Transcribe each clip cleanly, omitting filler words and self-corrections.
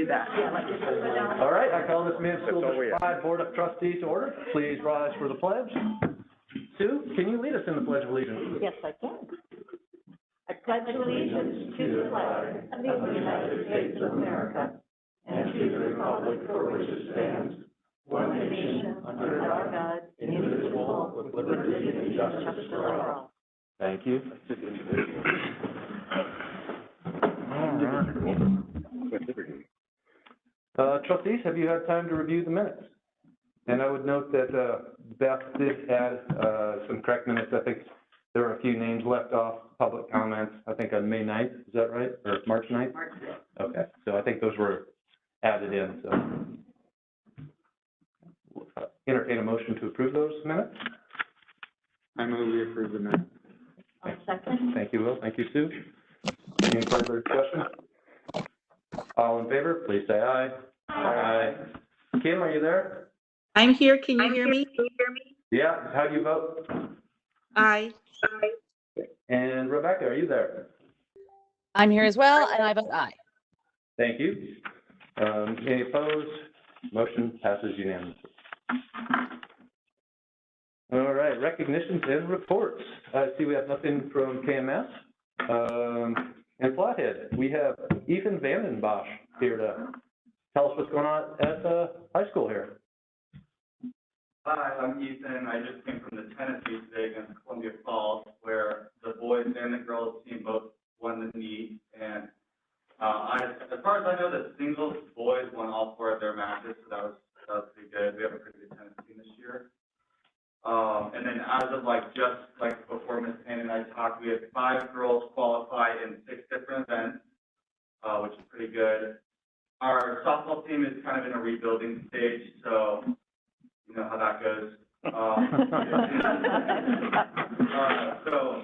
do that. All right, I call this Mann School District 5 Board of Trustees to order. Please rise for the pledge. Sue, can you lead us in the Pledge of Allegiance? Yes, I can. I pledge allegiance to the flag of the United States of America and to the republic for which it stands, one nation, under God, indivisible, with liberty and justice for all. Thank you. Trustees, have you had time to review the minutes? And I would note that Beth did add some correct minutes. I think there were a few names left off, public comments, I think on May 9th, is that right? Or March 9th? March 9th. Okay, so I think those were added in, so. Entertain a motion to approve those minutes. I move we approve the minutes. I'll second. Thank you, Will. Thank you, Sue. Any further discussion? All in favor, please say aye. Aye. Kim, are you there? I'm here. Can you hear me? Yeah. How do you vote? Aye. And Rebecca, are you there? I'm here as well, and I vote aye. Thank you. Any opposed? Motion passes unanimously. All right, recognitions and reports. I see we have nothing from KMS. And Flathead, we have Ethan Vandenbosch here to tell us what's going on at the high school here. Hi, I'm Ethan. I just came from the tennis meet today against Columbia Falls, where the boys and the girls team both won the meet. And as far as I know, the singles boys won all 4 of their matches, so that was pretty good. We have a pretty good tennis team this year. And then as of just before Ms. Payne and I talked, we had 5 girls qualify in 6 different events, which is pretty good. Our softball team is kind of in a rebuilding stage, so you know how that goes. So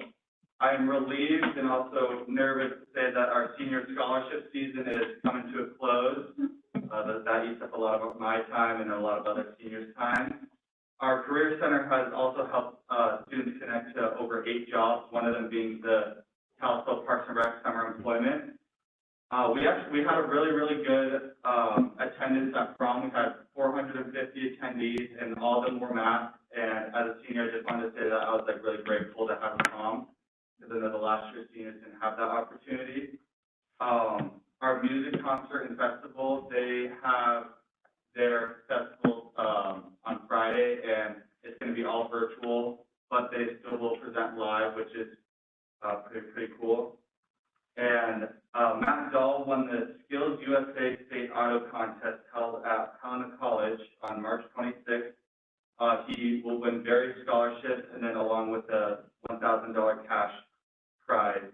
I'm relieved and also nervous to say that our senior scholarship season is coming to a close. That eats up a lot of my time and a lot of other seniors' time. Our Career Center has also helped students connect to over 8 jobs, one of them being the Kalispell Parks and Rec Summer Employment. We had a really, really good attendance at prom. We had 450 attendees, and all of them were masked. And as a senior, I just wanted to say that I was really grateful to have prom, because I know the last year seniors didn't have that opportunity. Our music concert and festival, they have their festival on Friday, and it's going to be all virtual, but they still will present live, which is pretty cool. And Matt Dahl won the Skills USA State Auto Contest held at Helena College on March 26th. He will win various scholarships, and then along with the $1,000 cash prize.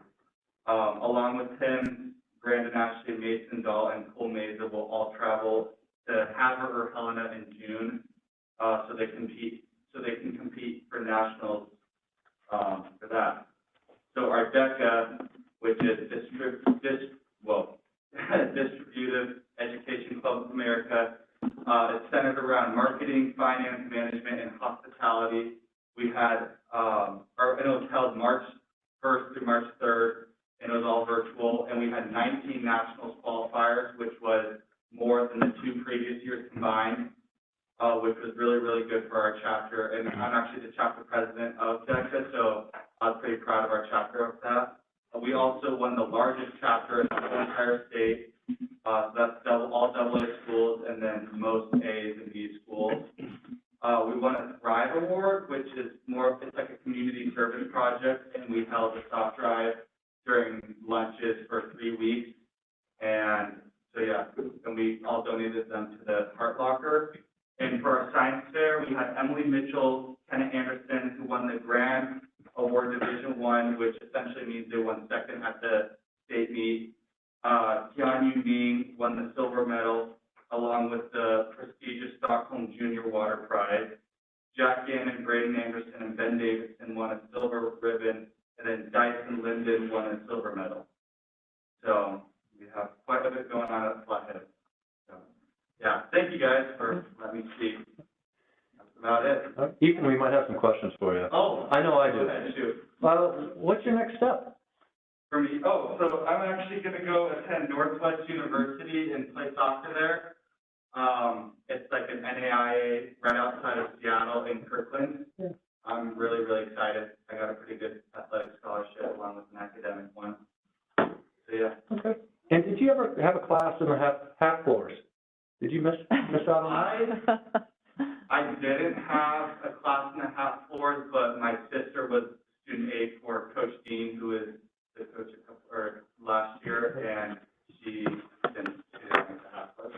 Along with him, Brandon Ashley, Mason Dahl, and Cole Meza will all travel to Havre or Helena in June, so they can compete for nationals for that. So our DECA, which is Distributive Education Club of America, it's centered around marketing, finance, management, and hospitality. We had, it was held March 1st through March 3rd, and it was all virtual, and we had 19 nationals qualifiers, which was more than the 2 previous years combined, which was really, really good for our chapter. And I'm actually the chapter president of DECA, so I was pretty proud of our chapter of that. We also won the largest chapter in the whole entire state. So that's all AA schools, and then most A's and B's schools. We won a Thrive Award, which is it's like a community service project, and we held a soft drive during lunches for 3 weeks. And so yeah, and we all donated them to the Heart Locker. And for our science fair, we had Emily Mitchell, Kenneth Anderson, who won the Grand Award Division 1, which essentially means they won second at the state meet. Tian Yu Ming won the silver medal, along with the prestigious Stockholm Junior Water Prize. Jack Gannon, Braden Anderson, and Ben Davidson won a silver ribbon, and then Dyson Linden won a silver medal. So we have quite a bit going on at Flathead. So, yeah, thank you guys for letting me speak. That's about it. Ethan, we might have some questions for you. Oh, I know I do. Okay, shoot. What's your next step? For me, oh, so I'm actually gonna go attend Northwest University and play soccer there. It's like an NAIA right outside of Seattle in Kirkland. I'm really, really excited. I got a pretty good athletic scholarship along with an academic one. So, yeah. Okay. And did you ever have a class in the half floors? Did you miss out on that? I didn't have a class in the half floors, but my sister was student aide for Coach Dean, who is the coach last year, and she didn't like the half floors.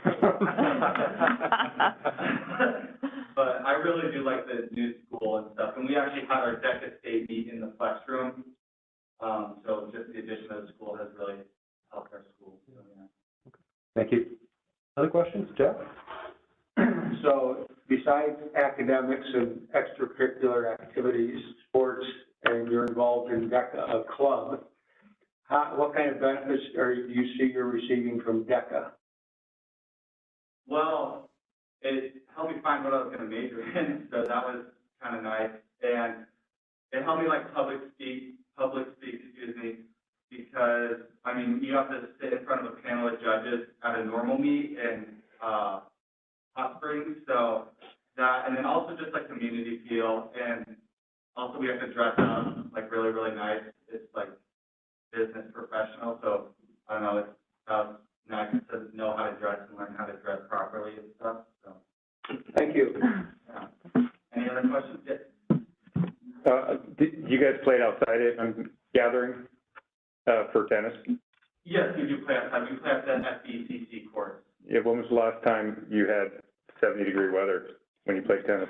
But I really do like the new school and stuff, and we actually had our DECA state meet in the flex room. So just the addition of the school has really helped our school. So, yeah. Thank you. Other questions, Jeff? So besides academics and extracurricular activities, sports, and you're involved in DECA club, what kind of benefits do you see you're receiving from DECA? Well, it helped me find what I was going to major in, so that was kind of nice. And it helped me like public speak, because, I mean, you have to sit in front of a panel of judges at a normal meet in Hot Springs, so that, and then also just like community feel, and also we have to dress up like really, really nice. It's like business professional, so I don't know, it's nice to know how to dress and learn how to dress properly and stuff, so. Thank you. Yeah. Any other questions? Yes. You guys played outside it, I'm gathering, for tennis? Yes, we do play outside. We play at the FBCC court. Yeah, when was the last time you had 70-degree weather when you played tennis?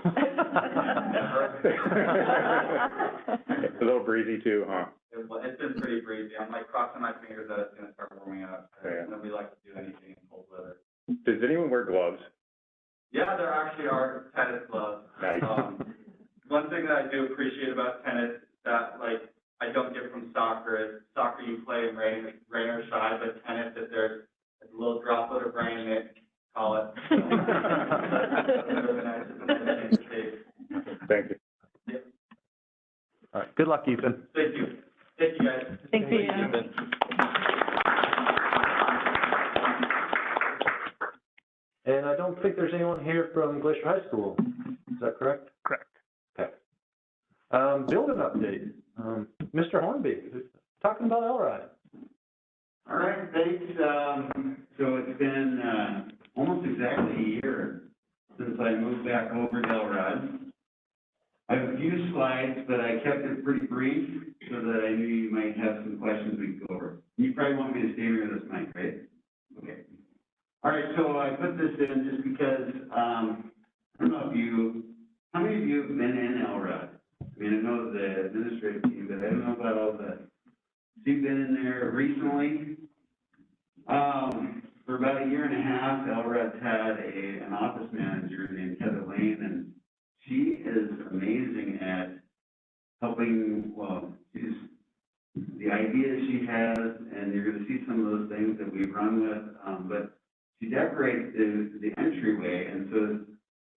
A little breezy too, huh? It's been pretty breezy. I'm like crossing my fingers that it's going to start warming up. Yeah. Nobody likes to do anything in cold weather. Does anyone wear gloves? Yeah, there actually are tennis gloves. Nice. One thing that I do appreciate about tennis that like I don't get from soccer is soccer you play in rain or shine, but tennis if there's a little droplet of rain, they call it. Thank you. Yep. All right. Good luck, Ethan. Thank you. Thank you, guys. Thank you. And I don't think there's anyone here from Glacier High School. Is that correct? Correct. Okay. Building update. Mr. Hornby, talking about LRIDE. All right, thanks. So it's been almost exactly a year since I moved back over to LRIDE. I have a few slides, but I kept it pretty brief so that I knew you might have some questions we could go over. You probably want me to stay near this mic, right? Okay. All right, so I put this in just because, I don't know if how many of you have been in LRIDE? I mean, I know the administrative team, but I don't know about all the, so you've been in there recently. For about a year and a half, LRIDE's had an office manager named Heather Lane, and she is amazing at helping, well, the ideas she has, and you're going to see some of those things that we run with, but she decorates the entryway, and so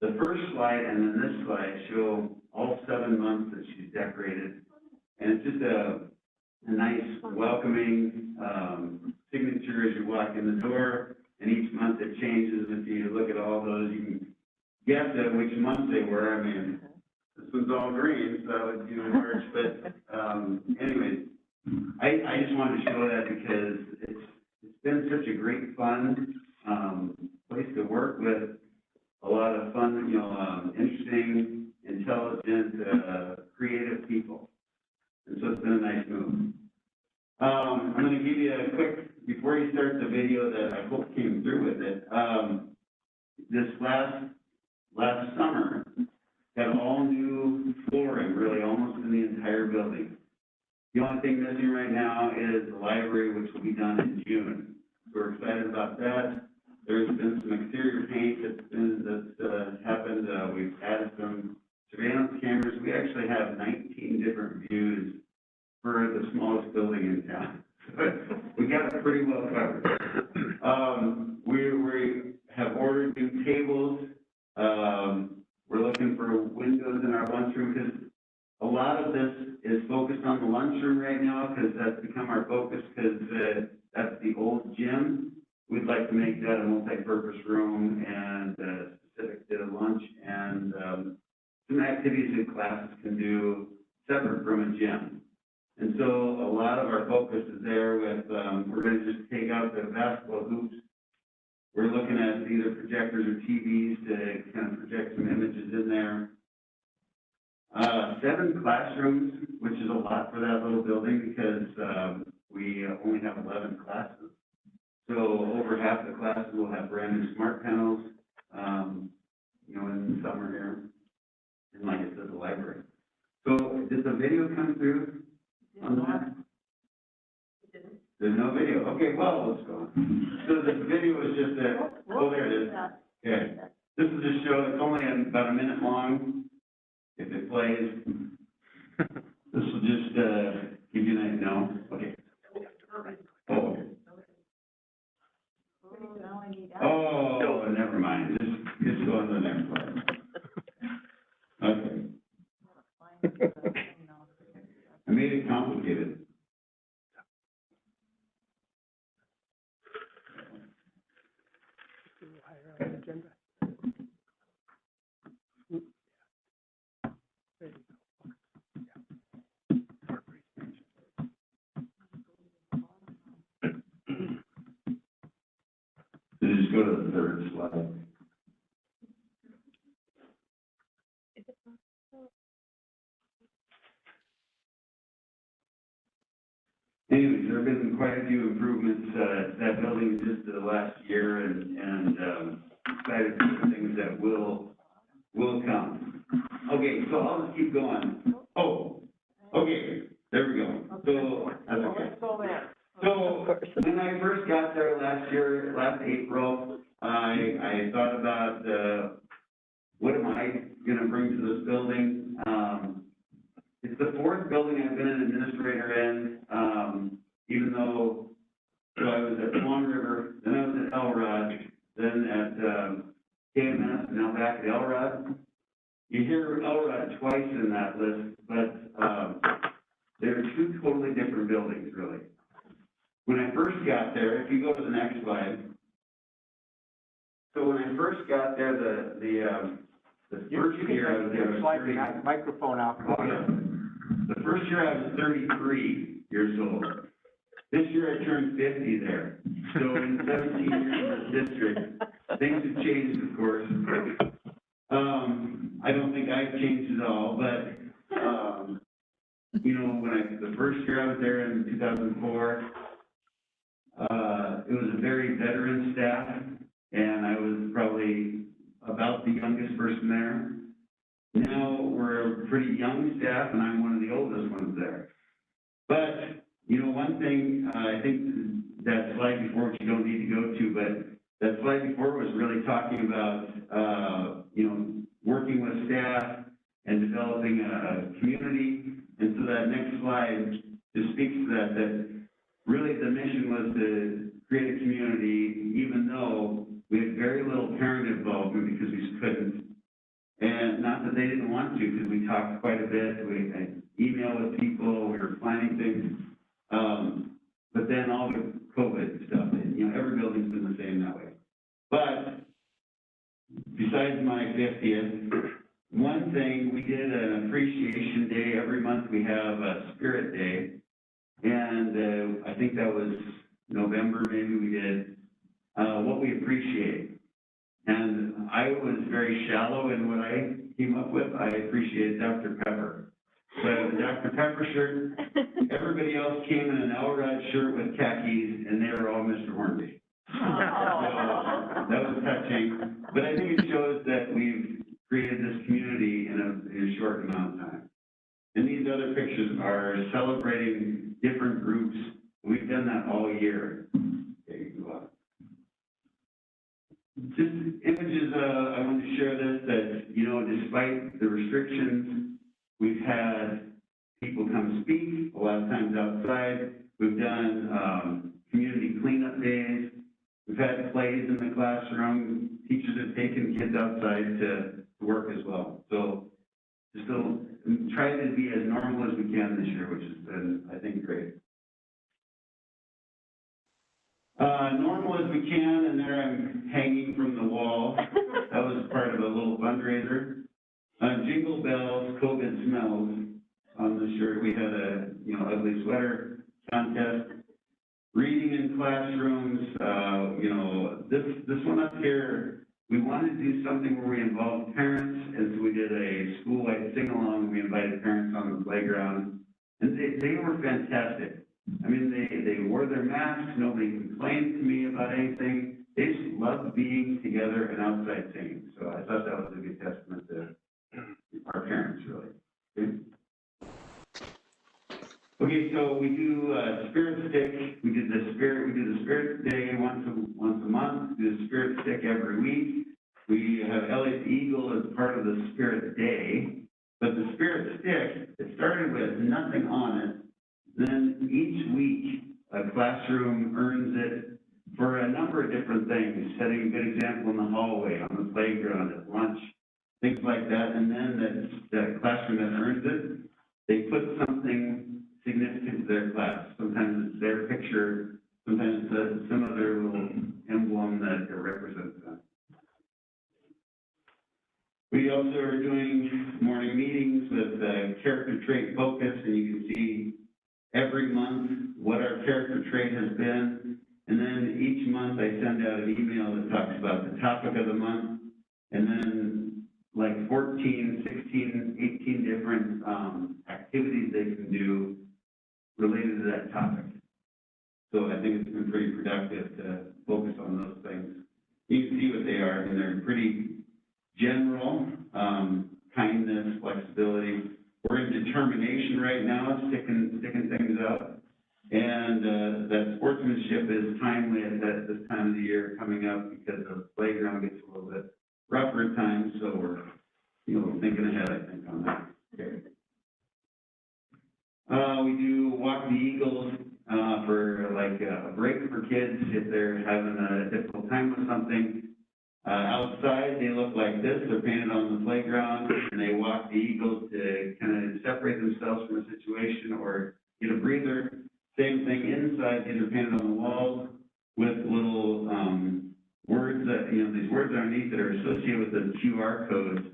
the first slide and then this slide show all 7 months that she's decorated, and it's just a nice, welcoming signature as you walk in the door, and each month it changes. If you look at all those, you can guess at which month they were. I mean, this one's all green, so that would be in March, but anyways, I just wanted to show that because it's been such a great fun place to work with, a lot of fun, interesting, intelligent, creative people. And so it's been a nice move. I'm going to give you a quick, before you start the video that I hope came through with it, this last summer had all new flooring, really almost in the entire building. The only thing missing right now is the library, which will be done in June. So we're excited about that. There's been some exterior paint that's happened. We've added some surveillance cameras. We actually have 19 different views for the smallest building in town. We got it pretty well covered. We have ordered new tables. We're looking for windows in our lunchroom because A lot of this is focused on the lunchroom right now, because that's become our focus, because that's the old gym. We'd like to make that a multi-purpose room and specific to lunch and some activities that classes can do separate from a gym. And so a lot of our focus is there with, we're going to just take out the basketball hoops. We're looking at either projectors or TVs to kind of project some images in there. 7 classrooms, which is a lot for that little building because we only have 11 classes. So over half the classes will have brand new smart panels, you know, in the summer here. And like I said, the library. So did the video come through on that? There's no video. Okay, well, let's go on. So the video is just that, oh, there it is. Okay. This is a show, it's only about a minute long. If it plays, this will just give you an idea. No? Okay. Oh, okay. Oh, never mind. Just go on to the next slide. Okay. I made it complicated. So just go to the third slide. Anyways, there have been quite a few improvements to that building just the last year, and excited for the things that will come. Okay, so I'll just keep going. Oh, okay, there we go. So that's okay. So when I first got there last April, I thought about what am I going to bring to this building? It's the 4th building I've been an administrator in, even though so I was at Swan River, then I was at Elrod, then at KMS, now back at Elrod. You hear Elrod twice in that list, but they're 2 totally different buildings, really. When I first got there, if you go to the next slide. So when I first got there, the first year I was there, Slide microphone out. Oh, yeah. The first year I was 33 years old. This year I turned 50 there. So in 17 years in this district, things have changed, of course. I don't think I've changed at all, but, you know, when the first year I was there in 2004, it was a very veteran staff, and I was probably about the youngest person there. Now we're a pretty young staff, and I'm one of the oldest ones there. But, you know, one thing, I think that slide before, which you don't need to go to, but that slide before was really talking about, you know, working with staff and developing a community. And so that next slide just speaks to that really the mission was to create a community, even though we had very little parent involvement because we couldn't. And not that they didn't want to, because we talked quite a bit, we had email with people, we were planning things. But then all the COVID stuff, and, you know, every building's been the same that way. But besides my 50th, one thing, we did an appreciation day. Every month we have a spirit day. And I think that was November, maybe we did, what we appreciate. And I was very shallow in what I came up with. I appreciated Dr. Pepper. So I had a Dr. Pepper shirt. Everybody else came in an Elrod shirt with khakis, and they were all Mr. Hornby. So that was touching. But I think it shows that we've created this community in a short amount of time. And these other pictures are celebrating different groups. We've done that all year. Okay, you go on. Just images, I want to share this, that, you know, despite the restrictions, we've had people come speak, a lot of times outside. We've done community cleanup days. We've had plays in the classroom. Teachers have taken kids outside to work as well. So just tried to be as normal as we can this year, which has been, I think, great. Normal as we can, and there I'm hanging from the wall. That was part of a little fundraiser. Jingle bells, COVID smells on the shirt. We had a, ugly sweater contest. Reading in classrooms, this one up here, we wanted to do something where we involved parents, and so we did a school-wide sing-along. We invited parents on the playground, and they were fantastic. I mean, they wore their masks, nobody complained to me about anything. They just loved being together and outside singing, so I thought that was a good testament to our parents, really. Okay, so we do Spirit Stick. We do the Spirit Day once a month. We do the Spirit Stick every week. We have Elliot Eagle as part of the Spirit Day. But the Spirit Stick, it started with nothing on it. Then each week, a classroom earns it for a number of different things, setting a good example in the hallway, on the playground, at lunch, things like that. And then that classroom that earns it, they put something significant to their class. Sometimes it's their picture, sometimes it's some other little emblem that represents them. We also are doing morning meetings with character trait focus, and you can see every month what our character trait has been. And then each month I send out an email that talks about the topic of the month, and then like 14, 16, 18 different activities they can do related to that topic. So I think it's been pretty productive to focus on those things. You can see what they are, and they're pretty general, kindness, flexibility. We're in determination right now, sticking things out. And that sportsmanship is timely at this time of the year coming up because the playground gets a little bit rougher at times, so we're thinking ahead, I think, on that. Okay. We do Walk the Eagles for like a break for kids if they're having a difficult time with something. Outside, they look like this. They're painted on the playground, and they walk the Eagles to kind of separate themselves from a situation or get a breather. Same thing inside. These are painted on the walls with little words that, these words underneath that are associated with the QR codes.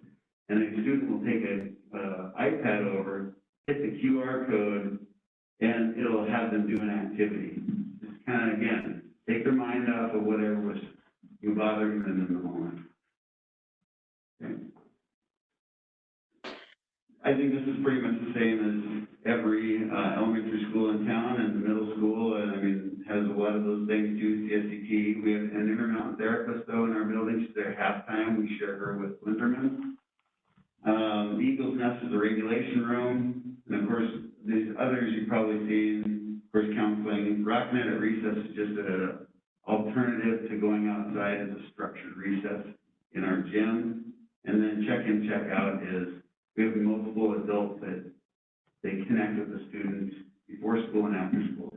And a student will take an iPad over, hit the QR code, and it'll have them do an activity. Just kind of, again, take their mind off of whatever was bothering them in the moment. Okay. I think this is pretty much the same as every elementary school in town and the middle school, and I mean, has a lot of those things too, CSCT. We have an Intermountain therapist, though, in our building. She's there half-time. We share her with Linderman. Eagle's Nest is a regulation room, and of course, these others you've probably seen, of course, counseling. Rocknet at recess is just an alternative to going outside as a structured recess in our gym. And then check-in, check-out is we have multiple adults that they connect with the students before school and after school.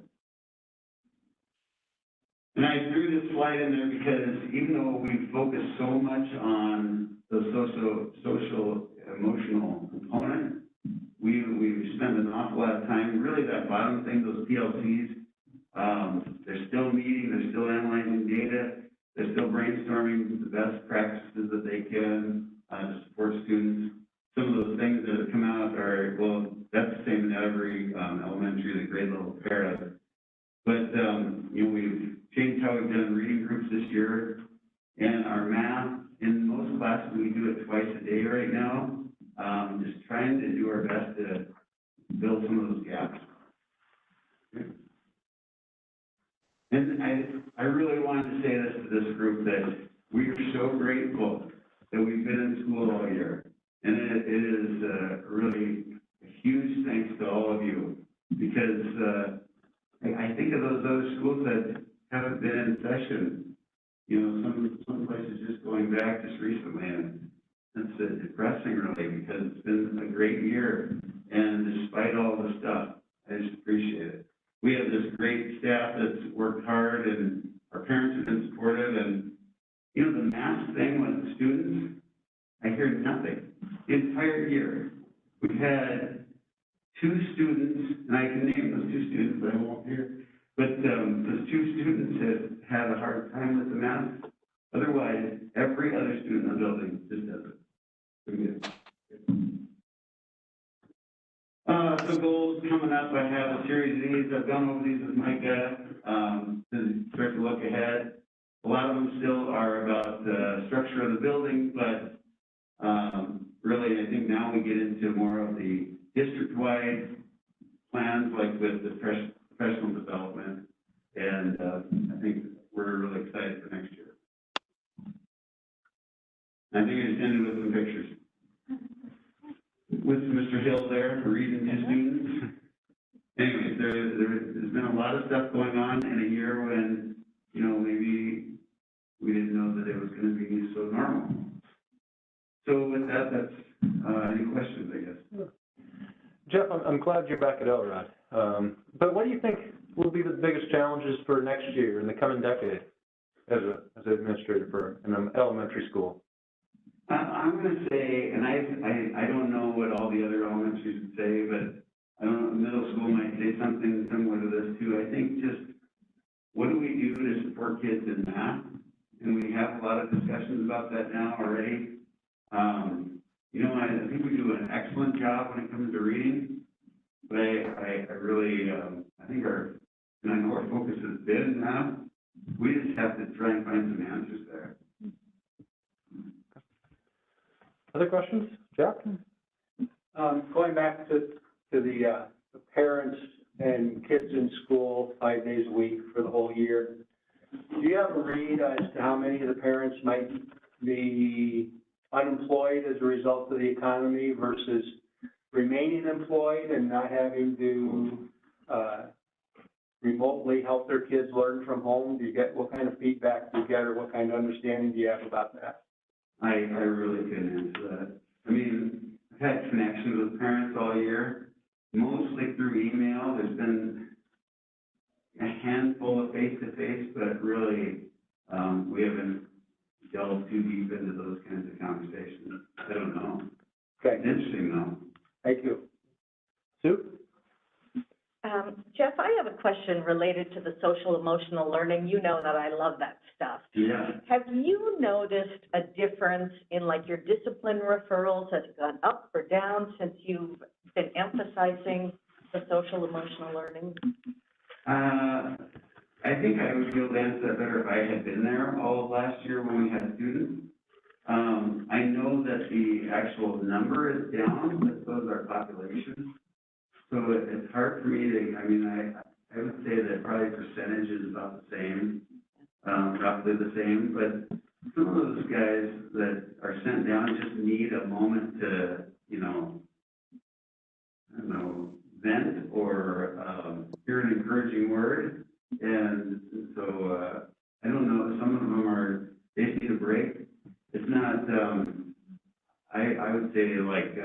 And I threw this slide in there because even though we focus so much on the social emotional component, we've spent an awful lot of time, really that bottom thing, those PLCs, they're still meeting, they're still analyzing data, they're still brainstorming the best practices that they can to support students. Some of those things that have come out are, well, that's the same in every elementary, the grade level para. But, we've changed how we've done reading groups this year, and our math, in most classes, we do it twice a day right now, just trying to do our best to build some of those gaps. Okay. And I really wanted to say this to this group, that we are so grateful that we've been in school all year. And it is really a huge thanks to all of you, because I think of those other schools that haven't been in session, some places just going back just recently, and it's depressing really, because it's been a great year, and despite all the stuff, I just appreciate it. We have this great staff that's worked hard, and our parents have been supportive, and the mask thing with students, I hear nothing the entire year. we've had 2 students, and I can name those 2 students, but I won't here. But those 2 students have had a hard time with the mask. Otherwise, every other student in the building just does it. Pretty good. So goals coming up, I have a series of these. I've gone over these with Micah to start to look ahead. A lot of them still are about the structure of the building, but really, I think now we get into more of the district-wide plans, like with the professional development, and I think we're really excited for next year. I think I just ended with some pictures. With Mr. Hill there, reading to students. Anyways, there's been a lot of stuff going on in a year when, you know, maybe we didn't know that it was going to be so normal. So with that, that's any questions, I guess. Jeff, I'm glad you're back at Elrod. But what do you think will be the biggest challenges for next year in the coming decade as an administrator for an elementary school? I'm going to say, and I don't know what all the other elementaries would say, but I don't know, middle school might say something similar to this too. I think just what do we do to support kids in math? And we have a lot of discussions about that now already. You know, I think we do an excellent job when it comes to reading, but I really, I think and I know our focus has been math. We just have to try and find some answers there. Other questions? Jack? Going back to the parents and kids in school 5 days a week for the whole year, do you have a read as to how many of the parents might be unemployed as a result of the economy versus remaining employed and not having to remotely help their kids learn from home? Do you get, what kind of feedback do you get, or what kind of understanding do you have about that? I really couldn't answer that. I mean, I've had connections with parents all year, mostly through email. There's been a handful of face-to-face, but really, we haven't delved too deep into those kinds of conversations. I don't know. Okay. It's interesting, though. Thank you. Sue? Jeff, I have a question related to the social emotional learning. You know that I love that stuff. Yeah. Have you noticed a difference in like your discipline referrals? Has it gone up or down since you've been emphasizing the social emotional learning? I think I would be able to answer that better if I had been there all of last year when we had students. I know that the actual number is down, but so is our population. So it's hard for me to, I mean, I would say that probably percentage is about the same, roughly the same, but some of those guys that are sent down just need a moment to, you know, I don't know, vent or hear an encouraging word. And so I don't know, some of them they need a break. It's not, I would say like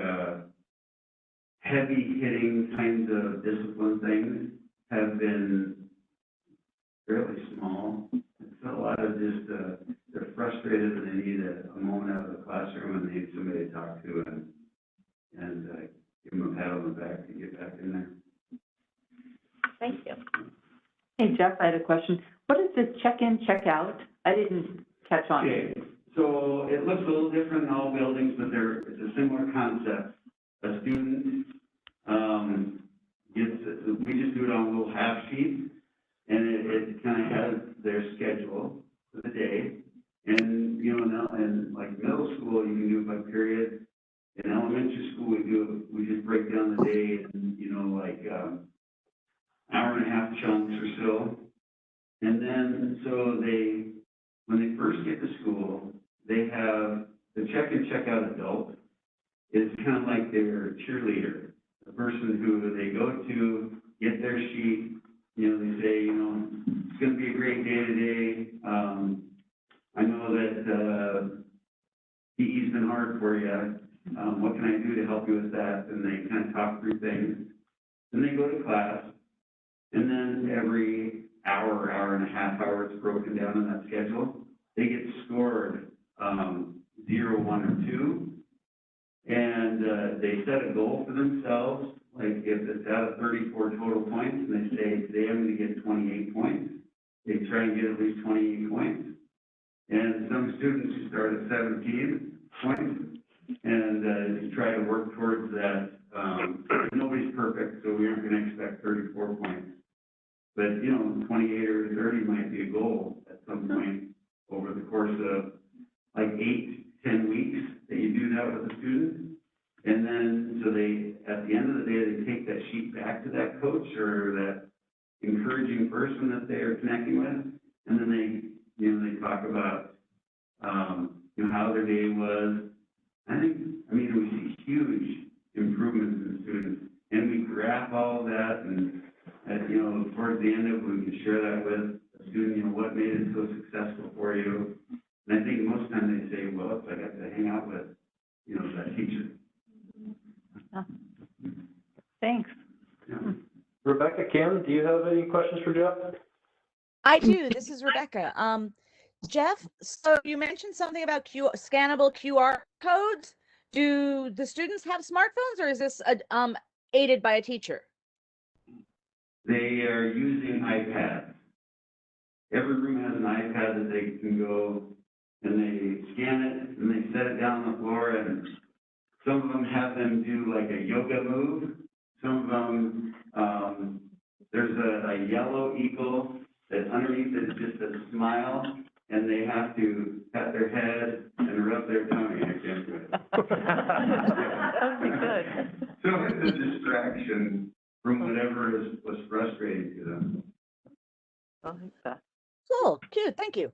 heavy hitting kinds of discipline things have been fairly small. It's a lot of just, they're frustrated and they need a moment out of the classroom and they need somebody to talk to and give them a pat on the back to get back in there. Thank you. Hey, Jeff, I had a question. What is this check-in, check-out? I didn't catch on. Okay, so it looks a little different in all buildings, but it's a similar concept. A student we just do it on a little half sheet, and it kind of has their schedule for the day. And, you know, now in like middle school, you can do it by period. In elementary school, we just break down the day and, you know, like hour and a half chunks or so. And then, so when they first get to school, they have the check-in, check-out adult is kind of like their cheerleader, the person who they go to, get their sheet, you know, they say, you know, it's going to be a great day today. I know that PE's been hard for you. What can I do to help you with that? And they kind of talk through things. Then they go to class, and then every hour, hour and a half hour, it's broken down in that schedule. They get scored 0, 1, or 2. And they set a goal for themselves, like if it's out of 34 total points, and they say, today I'm going to get 28 points, they try and get at least 28 points. And some students who start at 17 points and just try to work towards that. Nobody's perfect, so we aren't going to expect 34 points. But, 28 or 30 might be a goal at some point over the course of like 8-10 weeks that you do that with a student. And then, so they, at the end of the day, they take that sheet back to that coach or that encouraging person that they are connecting with. And then they talk about, how their day was. We see huge improvements in students. And we graph all of that and, towards the end of it, we can share that with a student, what made it so successful for you. And I think most times they say, well, it's I got to hang out with, that teacher. Thanks. Yeah. Rebecca, Kim, do you have any questions for Jeff? I do. This is Rebecca. Jeff, so you mentioned something about scannable QR codes. Do the students have smartphones, or is this aided by a teacher? They are using iPads. Every room has an iPad that they can go and they scan it and they set it down on the floor, and some of them have them do like a yoga move. Some of them, there's a yellow eagle that underneath it is just a smile, and they have to pat their head and rub their tummy. I can't do it. That would be good. So it's a distraction from whatever was frustrating to them. I like that. Cool, cute, thank you.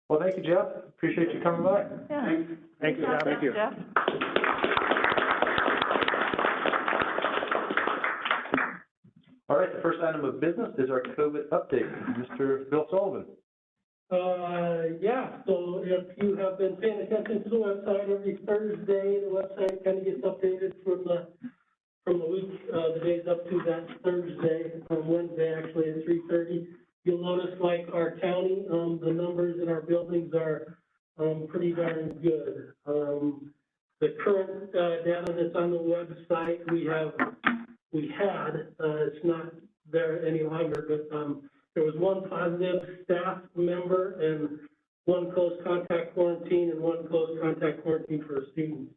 Well, thank you, Jeff. Appreciate you coming by. Yeah. Thank you, Jeff. Thank you. Jeff. All right, the first item of business is our COVID update. Mr. Bill Sullivan. So if you have been paying attention to the website, every Thursday, the website kind of gets updated from the week, the days up to that Thursday, Wednesday actually at 3:30. You'll notice like our county, the numbers in our buildings are pretty darn good. The current data that's on the website, we had, it's not there any longer, but there was one positive staff member and one close contact quarantine and one close contact quarantine for a student.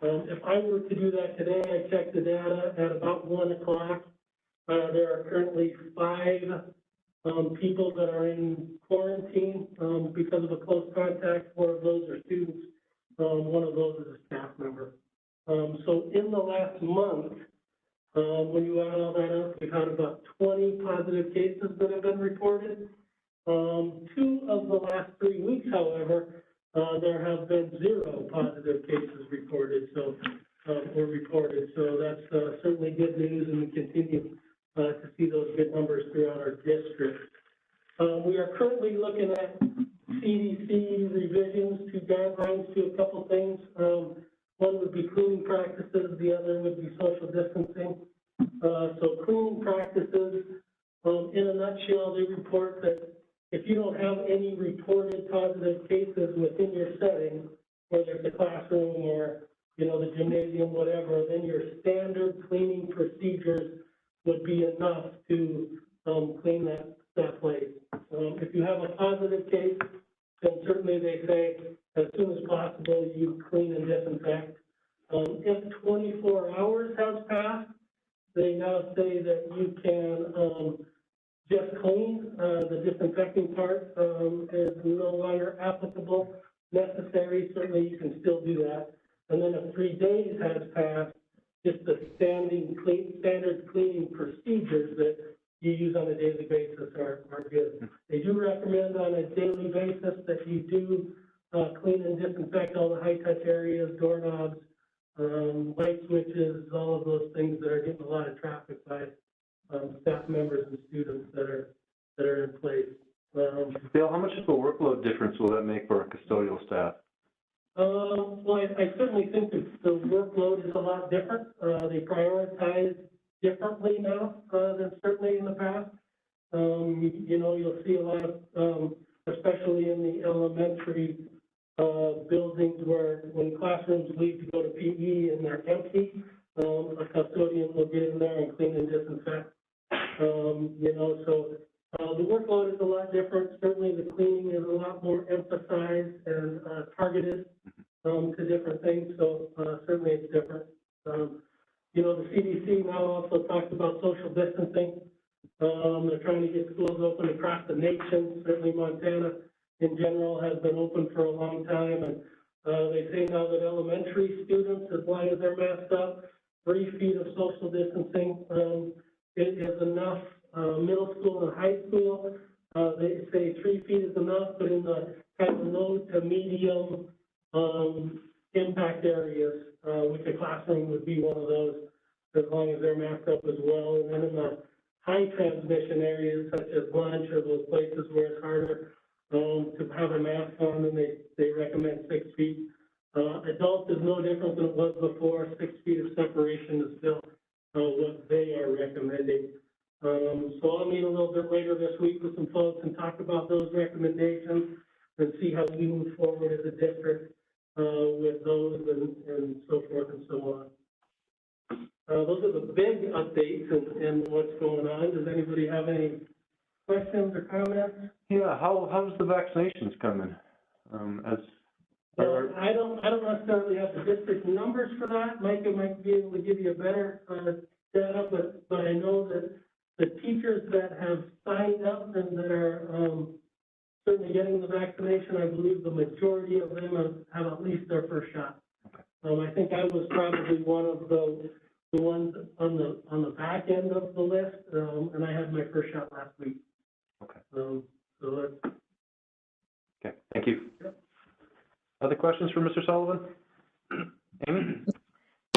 If I were to do that today, I checked the data at about 1 o'clock. There are currently 5 people that are in quarantine because of a close contact. 4 of those are students. 1 of those is a staff member. So in the last month, when you add all that up, we've had about 20 positive cases that have been reported. 2 of the last 3 weeks, however, there have been 0 positive cases reported. So that's certainly good news, and we continue to see those good numbers throughout our district. We are currently looking at CDC revisions to guidelines to a couple things. One would be cleaning practices, the other would be social distancing. So cleaning practices, in a nutshell, they report that if you don't have any reported positive cases within your setting, whether it's a classroom or, the gymnasium, whatever, then your standard cleaning procedures would be enough to clean that place. If you have a positive case, then certainly they say as soon as possible you clean and disinfect. If 24 hours has passed, they now say that you can just clean. The disinfecting part is no longer applicable, necessary. Certainly you can still do that. And then if 3 days has passed, just the standard cleaning procedures that you use on a daily basis are good. They do recommend on a daily basis that you do clean and disinfect all the high-touch areas, doorknobs, light switches, all of those things that are getting a lot of traffic by staff members and students that are in place. Bill, how much of a workload difference will that make for our custodial staff? Well, I certainly think that the workload is a lot different. They prioritize differently now than certainly in the past. You'll see a lot of, especially in the elementary buildings where when classrooms leave to go to PE and they're empty, a custodian will get in there and clean and disinfect. So the workload is a lot different. Certainly the cleaning is a lot more emphasized and targeted to different things. So certainly it's different. The CDC now also talks about social distancing. They're trying to get schools open across the nation. Certainly Montana in general has been open for a long time. And they say now that elementary students, as long as they're masked up, 3 feet of social distancing it is enough. Middle school and high school, they say 3 feet is enough, but in the kind of low to medium impact areas, which a classroom would be one of those, as long as they're masked up as well. And then in the high transmission areas, such as lunch or those places where it's harder to have a mask on, and they recommend 6 feet. Adults is no different than it was before. 6 feet of separation is still what they are recommending. So I'll meet a little bit later this week with some folks and talk about those recommendations and see how we move forward as a district with those and so forth and so on. Those are the big updates and what's going on. Does anybody have any questions or comments? Yeah, how's the vaccinations coming? I don't necessarily have the district numbers for that. Micah might be able to give you a better data, but I know that the teachers that have signed up and that are certainly getting the vaccination, I believe the majority of them have at least their first shot. I think I was probably one of the ones on the back end of the list, and I had my first shot last week. Okay. So that's... Okay, thank you. Yep. Other questions for Mr. Sullivan? Amy?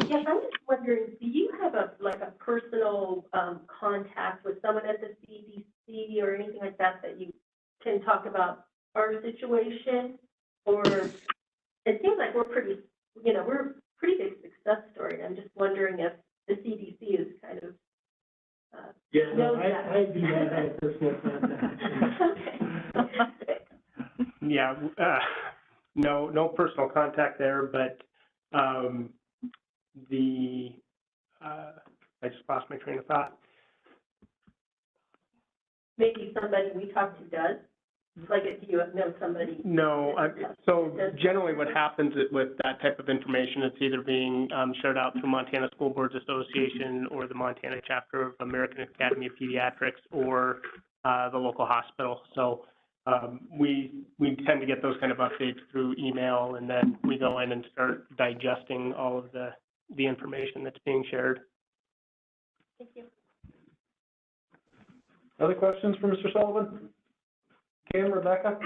Yes, I'm just wondering, do you have a personal contact with someone at the CDC or anything like that you can talk about our situation? Or it seems like we're pretty big success story. I'm just wondering if the CDC is kind of knows that. I do not have a personal contact. Okay. Yeah, no personal contact there, but I just lost my train of thought. Maybe somebody we talked to does. Like, do you know somebody? No, so generally what happens with that type of information, it's either being shared out through Montana School Boards Association or the Montana chapter of American Academy of Pediatrics or the local hospital. So we tend to get those kind of updates through email, and then we go in and start digesting all of the information that's being shared. Thank you. Other questions for Mr. Sullivan? Kim, Rebecca?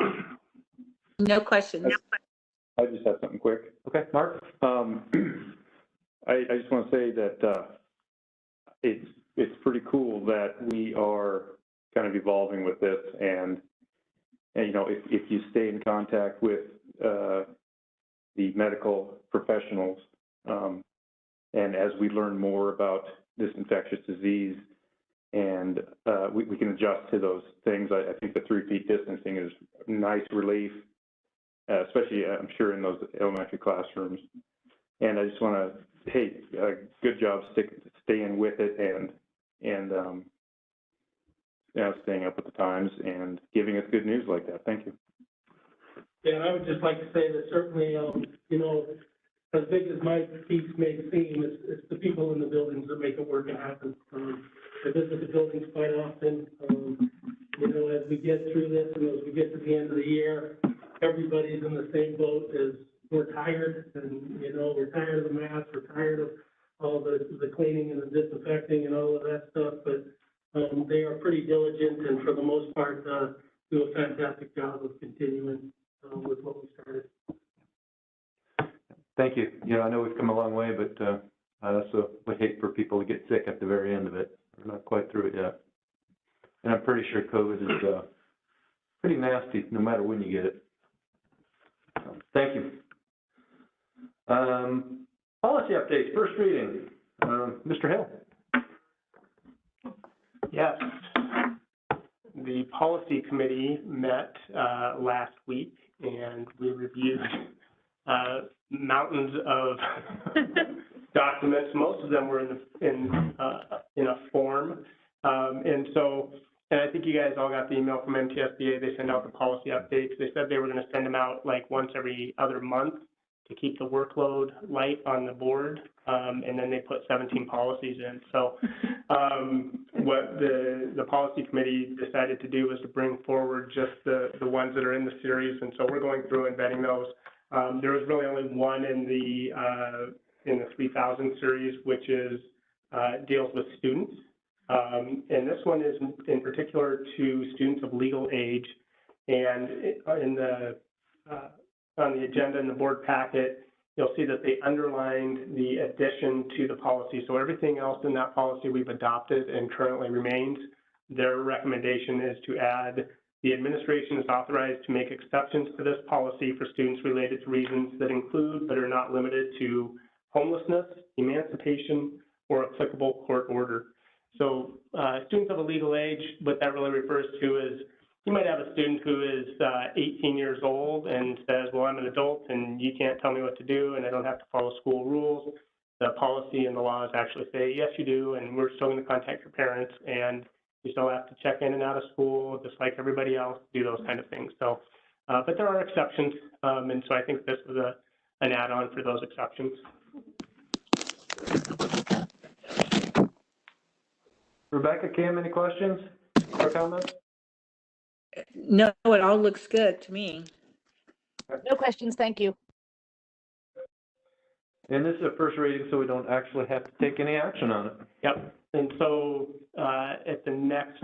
No questions. I just have something quick. Okay, Mark? I just want to say that it's pretty cool that we are kind of evolving with this, and if you stay in contact with the medical professionals, and as we learn more about this infectious disease, and we can adjust to those things. I think the 3 feet distancing is a nice relief, especially, I'm sure, in those elementary classrooms. And I just want to, hey, good job staying with it and staying up with the times and giving us good news like that. Thank you. Yeah, and I would just like to say that certainly, as big as my piece may seem, it's the people in the buildings that make it work and happen. I visit the buildings quite often. As we get through this and as we get to the end of the year, everybody's in the same boat as we're tired, and we're tired of the masks, we're tired of all the cleaning and the disinfecting and all of that stuff. But they are pretty diligent, and for the most part, do a fantastic job of continuing with what we started. Thank you. I know we've come a long way, but I also would hate for people to get sick at the very end of it. We're not quite through it yet. And I'm pretty sure COVID is pretty nasty no matter when you get it. Thank you. Policy updates, first reading. Mr. Hill. Yes. The policy committee met last week, and we reviewed mountains of documents. Most of them were in a form, and I think you guys all got the email from MTSBA. They send out the policy updates. They said they were going to send them out like once every other month to keep the workload light on the board, and then they put 17 policies in. So what the policy committee decided to do was to bring forward just the ones that are in the series, and so we're going through and vetting those. There was really only one in the 3000 series, which is deals with students. And this one is in particular to students of legal age. And on the agenda in the board packet, you'll see that they underlined the addition to the policy. So everything else in that policy we've adopted and currently remains. Their recommendation is to add, the administration is authorized to make exceptions to this policy for students related to reasons that include but are not limited to homelessness, emancipation, or applicable court order. So students of a legal age, what that really refers to is you might have a student who is 18 years old and says, well, I'm an adult and you can't tell me what to do and I don't have to follow school rules. The policy and the laws actually say, yes, you do, and we're still going to contact your parents, and you still have to check in and out of school just like everybody else, do those kind of things. So, but there are exceptions, and so I think this was an add-on for those exceptions. Rebecca, Kim, any questions or comments? No, it all looks good to me. No questions, thank you. And this is a first reading, so we don't actually have to take any action on it. Yep, and so at the next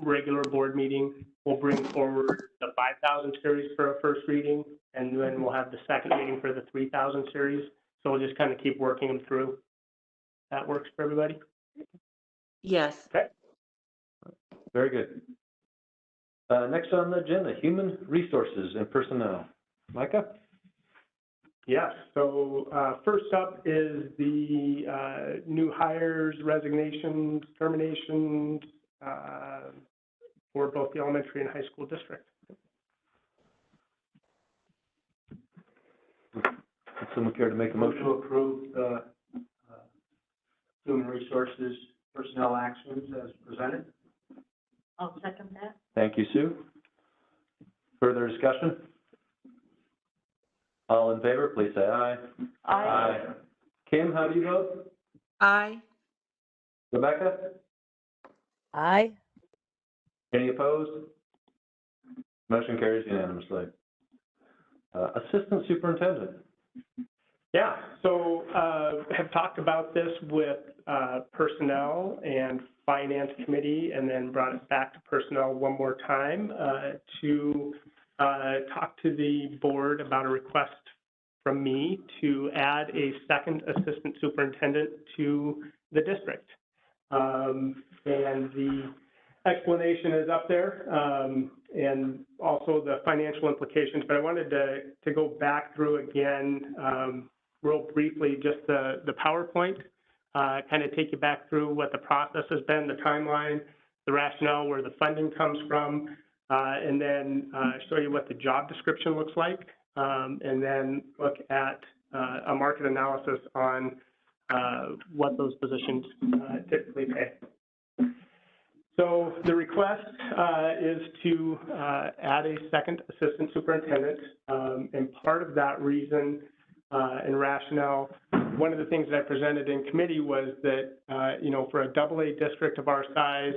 regular board meeting, we'll bring forward the 5000 series for a first reading, and then we'll have the second reading for the 3000 series. So we'll just kind of keep working them through. That works for everybody? Yes. Okay. Very good. Next on the agenda, human resources and personnel. Micah? Yes, so first up is the new hires, resignations, terminations for both the elementary and high school district. Would someone care to make a motion? To approve the human resources personnel actions as presented. I'll second that. Thank you, Sue. Further discussion? All in favor, please say aye. Aye. Kim, how do you vote? Aye. Rebecca? Aye. Any opposed? Motion carries unanimously. Assistant Superintendent. Yeah, so have talked about this with personnel and finance committee, and then brought it back to personnel one more time to talk to the board about a request from me to add a second assistant superintendent to the district. And the explanation is up there, and also the financial implications, but I wanted to go back through again real briefly, just the PowerPoint, kind of take you back through what the process has been, the timeline, the rationale, where the funding comes from, and then show you what the job description looks like, and then look at a market analysis on what those positions typically pay. So the request is to add a second assistant superintendent, and part of that reason and rationale, one of the things that I presented in committee was that, you know, for a AA district of our size,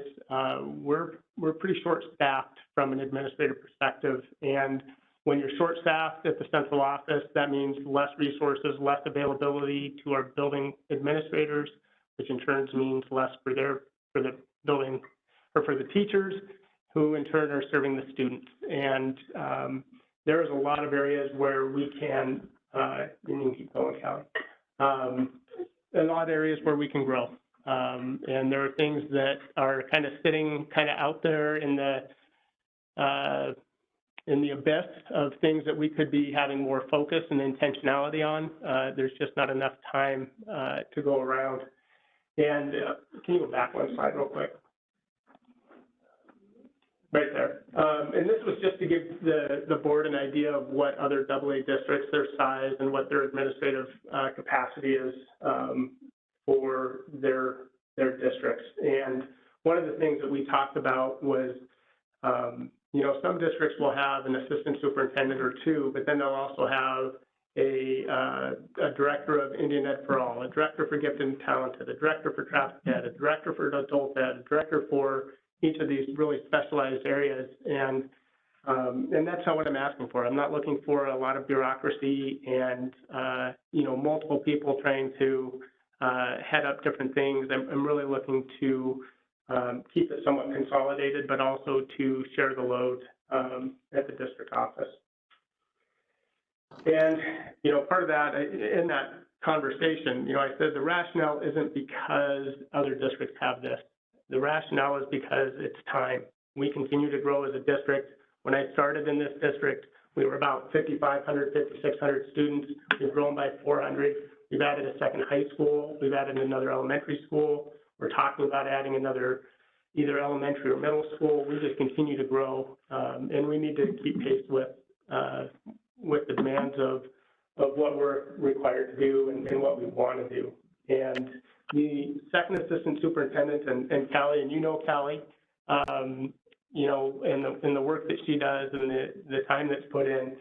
we're pretty short-staffed from an administrative perspective, and when you're short-staffed at the central office, that means less resources, less availability to our building administrators, which in turn means less for the building, or for the teachers, who in turn are serving the students. And there is a lot of areas where we can, you can keep going, Callie, a lot of areas where we can grow. And there are things that are kind of sitting kind of out there in the abyss of things that we could be having more focus and intentionality on. There's just not enough time to go around. And can you go back one slide real quick? Right there. And this was just to give the board an idea of what other AA districts, their size, and what their administrative capacity is for their districts. And one of the things that we talked about was, you know, some districts will have an assistant superintendent or two, but then they'll also have a director of Indian Ed for All, a director for Gifted and Talented, a director for Traffic Ed, a director for Adult Ed, a director for each of these really specialized areas. And that's not what I'm asking for. I'm not looking for a lot of bureaucracy and, you know, multiple people trying to head up different things. I'm really looking to keep it somewhat consolidated, but also to share the load at the district office. And, you know, part of that, in that conversation, you know, I said the rationale isn't because other districts have this. The rationale is because it's time. We continue to grow as a district. When I started in this district, we were about 5,500, 5,600 students. We've grown by 400. We've added a second high school. We've added another elementary school. We're talking about adding another either elementary or middle school. We just continue to grow, and we need to keep pace with the demands of what we're required to do and what we want to do. And the second assistant superintendent and Callie, and you know Callie, you know, and the work that she does and the time that's put in,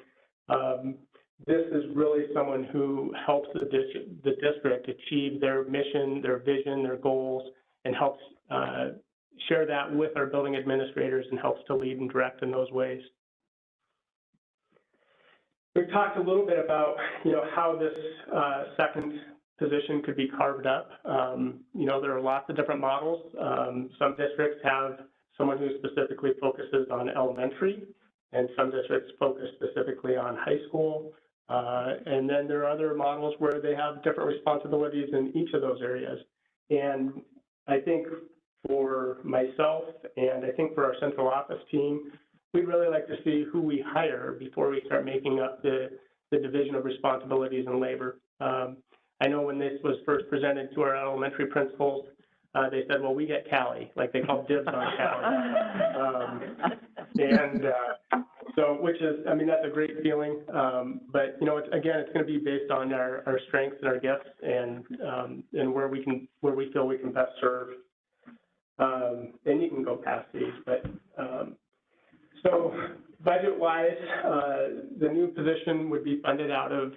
this is really someone who helps the district achieve their mission, their vision, their goals, and helps share that with our building administrators and helps to lead and direct in those ways. We've talked a little bit about, you know, how this second position could be carved up. You know, there are lots of different models. Some districts have someone who specifically focuses on elementary, and some districts focus specifically on high school. And then there are other models where they have different responsibilities in each of those areas. And I think for myself, and I think for our central office team, we'd really like to see who we hire before we start making up the division of responsibilities and labor. I know when this was first presented to our elementary principals, they said, well, we get Callie, like they called dibs on Callie. So, which is, I mean, that's a great feeling. But, you know, again, it's going to be based on our strengths and our gifts and where we feel we can best serve. And you can go past these, but so budget-wise, the new position would be funded out of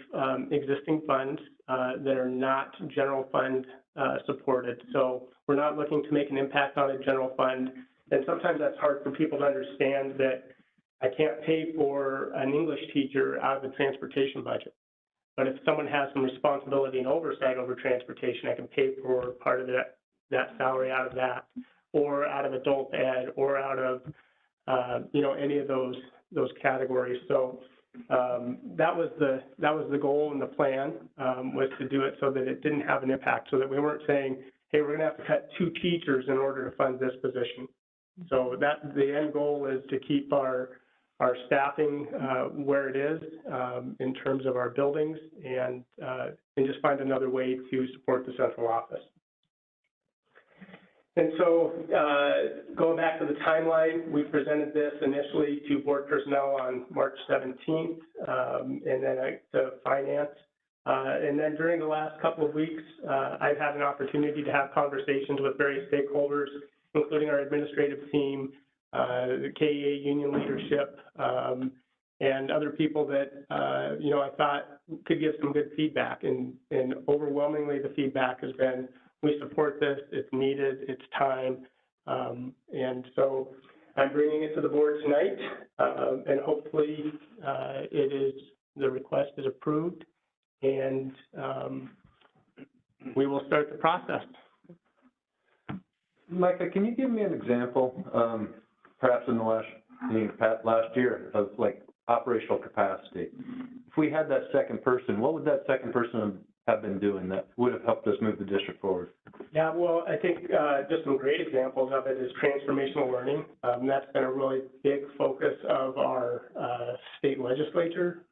existing funds that are not general fund supported. So we're not looking to make an impact on a general fund. And sometimes that's hard for people to understand that I can't pay for an English teacher out of the transportation budget. But if someone has some responsibility and oversight over transportation, I can pay for part of that salary out of that, or out of adult ed, or out of you know, any of those categories. So that was the goal and the plan, was to do it so that it didn't have an impact, so that we weren't saying, hey, we're going to have to cut 2 teachers in order to fund this position. So that the end goal is to keep our staffing where it is in terms of our buildings, and just find another way to support the central office. And so going back to the timeline, we presented this initially to board personnel on March 17th, and then to finance. And then during the last couple of weeks, I've had an opportunity to have conversations with various stakeholders, including our administrative team, the KEA union leadership, and other people that, you know, I thought could give some good feedback. And overwhelmingly, the feedback has been, we support this, it's needed, it's time. And so I'm bringing it to the board tonight, and hopefully the request is approved, and we will start the process. Micah, can you give me an example, perhaps in the last year, of like operational capacity? If we had that second person, what would that second person have been doing that would have helped us move the district forward? Yeah, well, I think just some great examples of it is transformational learning. That's been a really big focus of our state legislature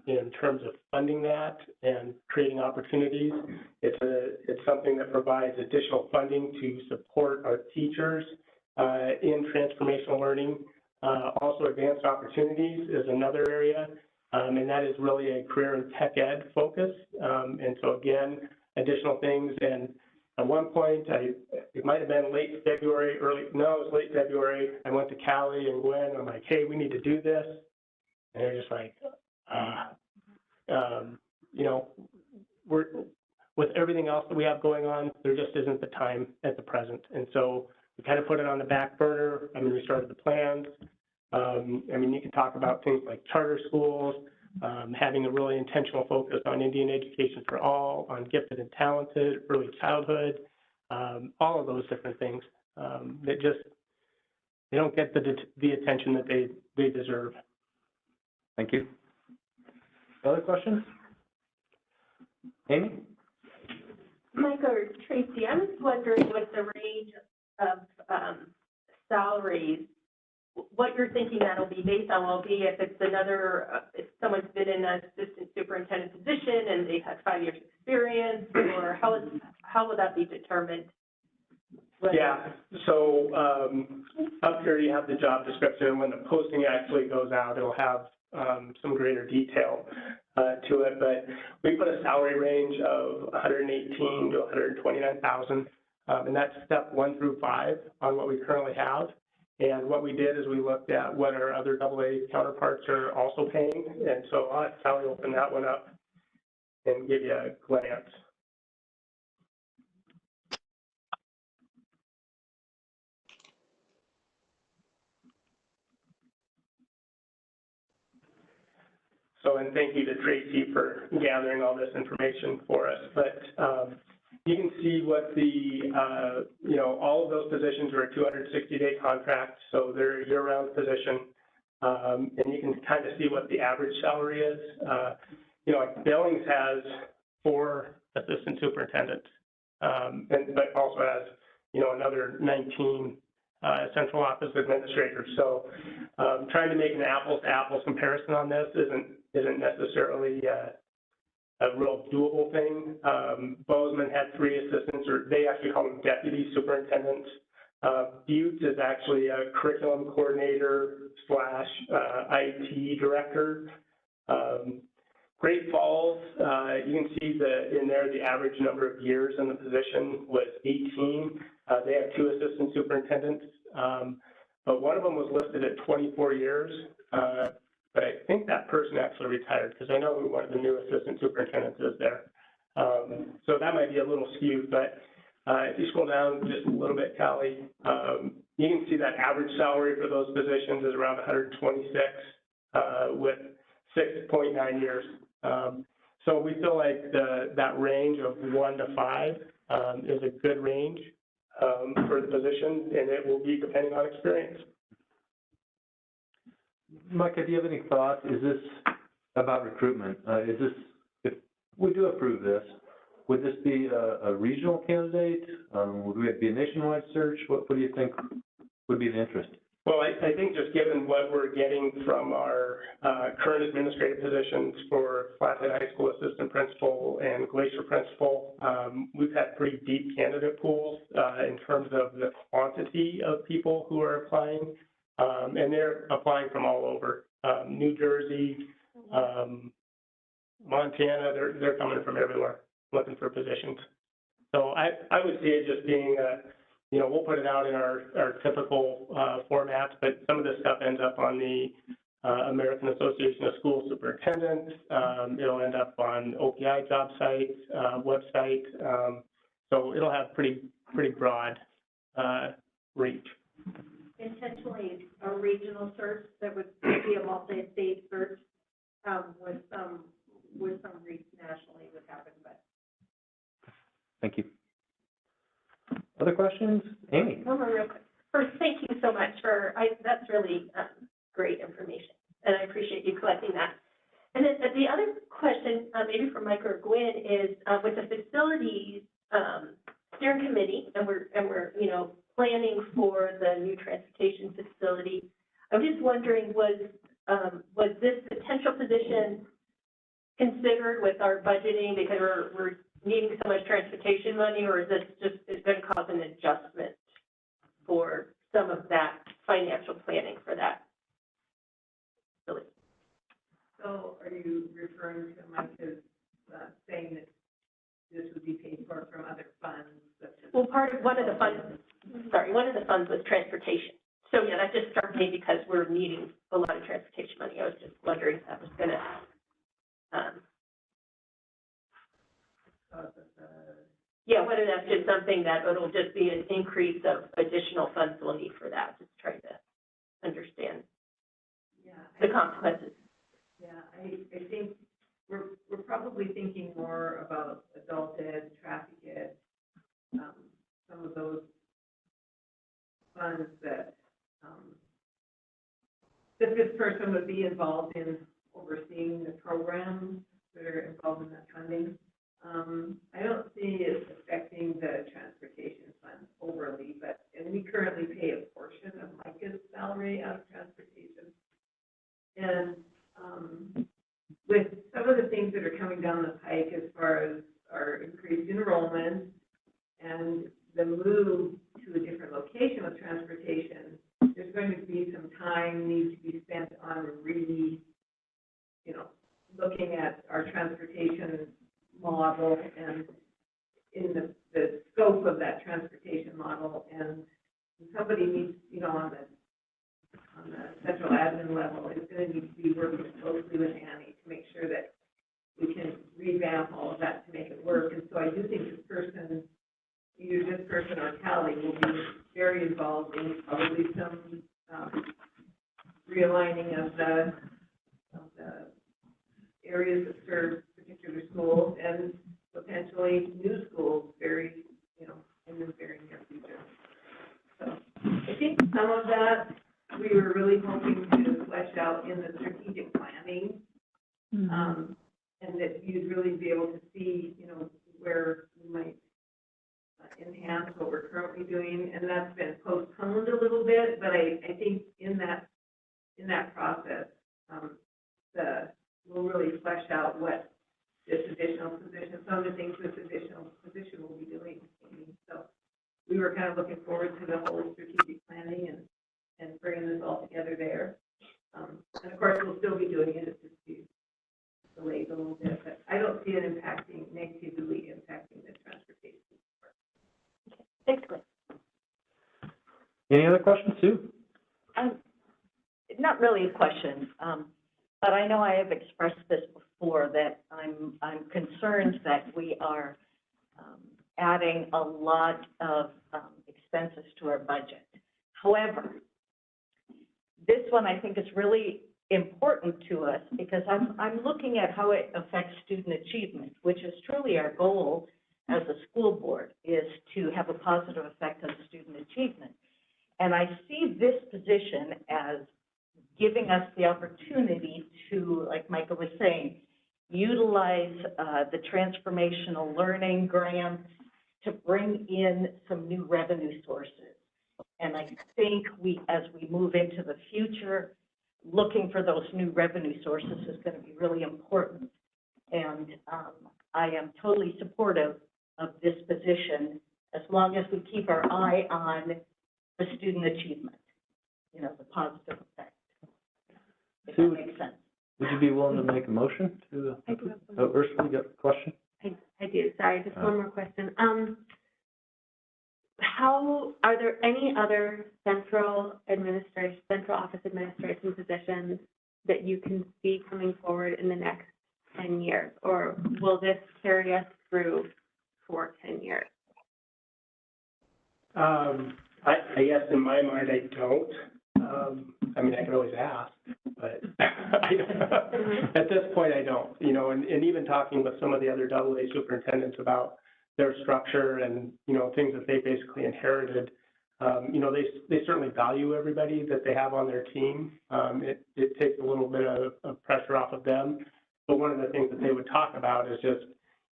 in terms of funding that and creating opportunities. It's something that provides additional funding to support our teachers in transformational learning. Also, advanced opportunities is another area, and that is really a career and tech ed focus. And so again, additional things. And at one point, it might have been late February, it was late February. I went to Callie and Gwen. I'm like, hey, we need to do this. And they're just like, you know, with everything else that we have going on, there just isn't the time at the present. And so we kind of put it on the back burner. I mean, we started the plans. I mean, you can talk about things like charter schools, having a really intentional focus on Indian education for all, on gifted and talented, early childhood, all of those different things that just, they don't get the attention that they deserve. Thank you. Other questions? Amy? Mike or Tracy, I was wondering what the range of salaries, what you're thinking that'll be based on will be if it's another, if someone's been in an assistant superintendent position and they've had 5 years experience, or how will that be determined? Yeah, so up here you have the job description. When the posting actually goes out, it'll have some greater detail to it, but we put a salary range of $118,000 to $129,000, and that's step 1 through 5 on what we currently have. And what we did is we looked at what our other AA counterparts are also paying, and so I'll have Sally open that one up and give you a glance. So, and thank you to Tracy for gathering all this information for us. But you can see what the, you know, all of those positions are a 260-day contract, so they're a year-round position. And you can kind of see what the average salary is. You know, like Billings has 4 assistant superintendents, but also has, you know, another 19 central office administrators. So trying to make an apples-to-apples comparison on this isn't necessarily a real doable thing. Bozeman had 3 assistants, or they actually call them deputy superintendents. Butte is actually a curriculum coordinator / IT director. Great Falls, you can see in there the average number of years in the position was 18. They have 2 assistant superintendents, but one of them was listed at 24 years. But I think that person actually retired because I know who one of the new assistant superintendents is there. So that might be a little skewed, but if you scroll down just a little bit, Callie, you can see that average salary for those positions is around 126 with 6.9 years. So we feel like that range of 1 to 5 is a good range for the position, and it will be depending on experience. Micah, do you have any thoughts? Is this about recruitment? Is this, if we do approve this, would this be a regional candidate? Would it be a nationwide search? What do you think would be the interest? Well, I think just given what we're getting from our current administrative positions for Flathead High School assistant principal and Glacier principal, we've had pretty deep candidate pools in terms of the quantity of people who are applying. And they're applying from all over, New Jersey, Montana, they're coming from everywhere looking for positions. So I would see it just being, you know, we'll put it out in our typical formats, but some of this stuff ends up on the American Association of School Superintendents. It'll end up on OPI job sites, website. So it'll have pretty broad reach. Intentionally a regional search that would be a multi-state search with some reach nationally would happen, but. Thank you. Other questions? Amy? One more real quick. First, thank you so much that's really great information, and I appreciate you collecting that. And then the other question, maybe for Mike or Gwen, is with the facilities steering committee, and we're you know, planning for the new transportation facility. I'm just wondering, was this potential position considered with our budgeting because we're needing so much transportation money, or is this just going to cause an adjustment for some of that financial planning for that facility. So are you referring to Mike as saying that this would be paid for from other funds? Well, one of the funds was transportation. So, yeah, that just struck me because we're needing a lot of transportation money. I was just wondering if that was gonna, yeah, whether that's just something that it'll just be an increase of additional funds we'll need for that, just trying to understand the consequences. Yeah, I think we're probably thinking more about adult ed, traffic ed, some of those funds that, that this person would be involved in overseeing the programs that are involved in that funding. I don't see it affecting the transportation fund overly, and we currently pay a portion of Micah's salary out of transportation. And with some of the things that are coming down the pike as far as our increased enrollment and the move to a different location with transportation, there's going to be some time need to be spent on looking at our transportation model and in the scope of that transportation model. And somebody needs, on the central admin level, is going to need to be working closely with Annie to make sure that we can revamp all of that to make it work. And so I do think this person, either this person or Callie, will be very involved in probably some realigning of the areas that serve particular schools and potentially new schools in the very near future. So I think some of that we were really hoping to flesh out in the strategic planning, and that you'd really be able to see, where we might enhance what we're currently doing, and that's been postponed a little bit. But I think in that process, we'll really flesh out what this additional position, some of the things this additional position will be doing. So we were kind of looking forward to the whole strategic planning and bringing this all together there. And of course, we'll still be doing it. It's just be delayed a little bit, but I don't see it negatively impacting the transportation. Okay. Thanks, Glenn. Any other questions, Sue? Not really a question, but I know I have expressed this before, that I'm concerned that we are adding a lot of expenses to our budget. However, this one I think is really important to us because I'm looking at how it affects student achievement, which is truly our goal as a school board, is to have a positive effect on student achievement. And I see this position as giving us the opportunity to, like Michael was saying, utilize the transformational learning grants to bring in some new revenue sources. And I think as we move into the future, looking for those new revenue sources is going to be really important. And I am totally supportive of this position as long as we keep our eye on the student achievement, the positive effect. If that makes sense. Would you be willing to make a motion to? I do have Oh, Ursula, you got a question? I do. Sorry, just one more question. Are there any other central office administration positions that you can see coming forward in the next 10 years, or will this carry us through for 10 years? I guess in my mind, I don't. I can always ask, but at this point, I don't. And even talking with some of the other AA superintendents about their structure and, things that they basically inherited, they certainly value everybody that they have on their team. It takes a little bit of pressure off of them. But one of the things that they would talk about is just,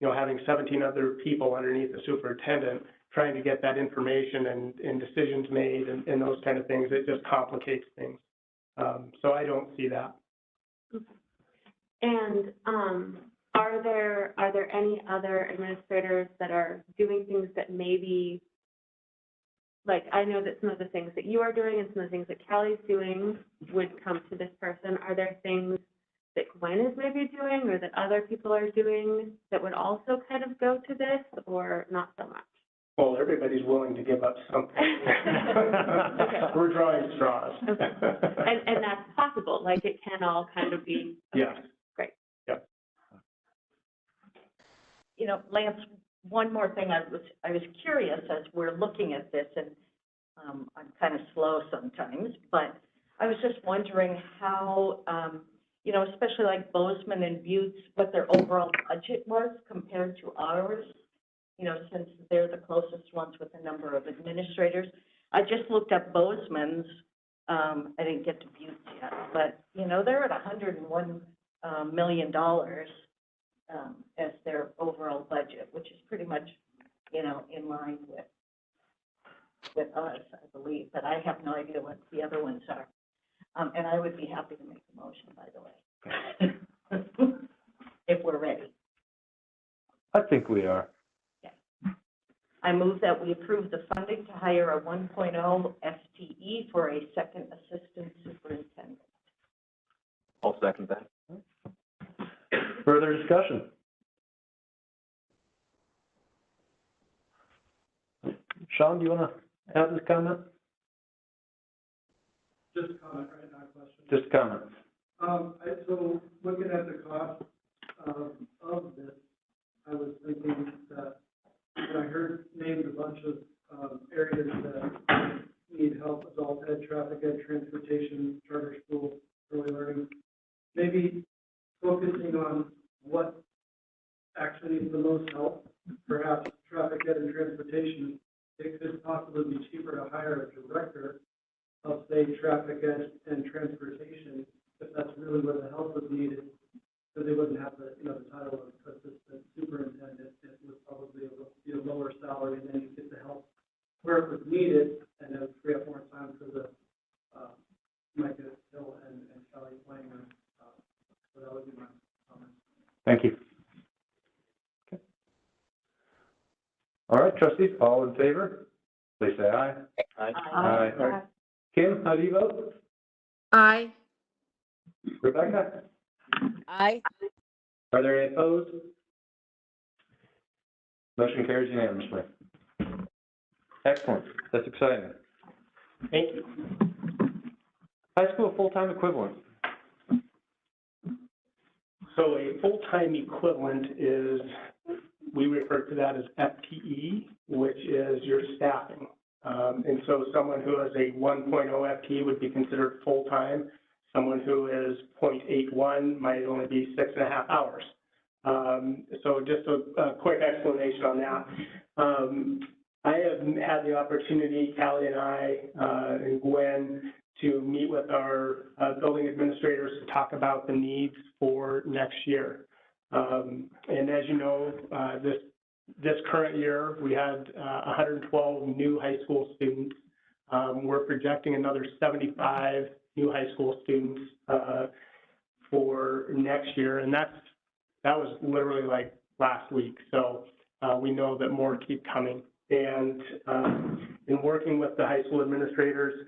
having 17 other people underneath the superintendent trying to get that information and decisions made and those kind of things. It just complicates things. So I don't see that. And are there any other administrators that are doing things that maybe like, I know that some of the things that you are doing and some of the things that Callie's doing would come to this person. Are there things that Gwen is maybe doing or that other people are doing that would also kind of go to this, or not so much? Well, everybody's willing to give up something. Okay. We're drawing straws. Okay. And that's possible, like, it can all kind of be. Okay. Yeah. Great. Yep. You know, Lance, one more thing, I was curious as we're looking at this, and I'm kind of slow sometimes, but I was just wondering how, you know, especially like Bozeman and Buttes, what their overall budget was compared to ours, you know, since they're the closest ones with the number of administrators. I just looked up Bozeman's, I didn't get to Buttes yet, but, you know, they're at $101 million as their overall budget, which is pretty much, you know, in line with us, I believe, but I have no idea what the other ones are. And I would be happy to make a motion, by the way, if we're ready. I think we are. I move that we approve the funding to hire a 1.0 FTE for a second assistant superintendent. I'll second that. Further discussion? Sean, do you want to add this comment? Just a comment, right, not a question. Just comment. So looking at the cost of this, I was thinking that I heard named a bunch of areas that need help: adult ed, traffic ed, transportation, charter school, early learning. Maybe focusing on what actually needs the most help, perhaps traffic ed and transportation. It could possibly be cheaper to hire a director of, say, traffic ed and transportation, if that's really where the help is needed, because they wouldn't have the, you know, the title of assistant superintendent. It would probably be a lower salary, and then you get the help where it was needed, and then free up more time for the Micah Hill and Kelly Planger. So that would be my comment. Thank you. Okay. All right, trustees, all in favor, please say aye. Aye. Aye. Kim, how do you vote? Aye. Rebecca? Aye. Are there any opposed? Motion carries unanimously. Excellent. That's exciting. Thank you. High school full-time equivalent. So a full-time equivalent is, we refer to that as FTE, which is your staffing. And so someone who is a 1.0 FTE would be considered full-time. Someone who is 0.81 might only be 6.5 hours. So just a quick explanation on that. I have had the opportunity, Callie and I and Gwen, to meet with our building administrators to talk about the needs for next year. And as you know, this current year, we had 112 new high school students. We're projecting another 75 new high school students for next year, and that was literally like last week. So we know that more keep coming. And in working with the high school administrators,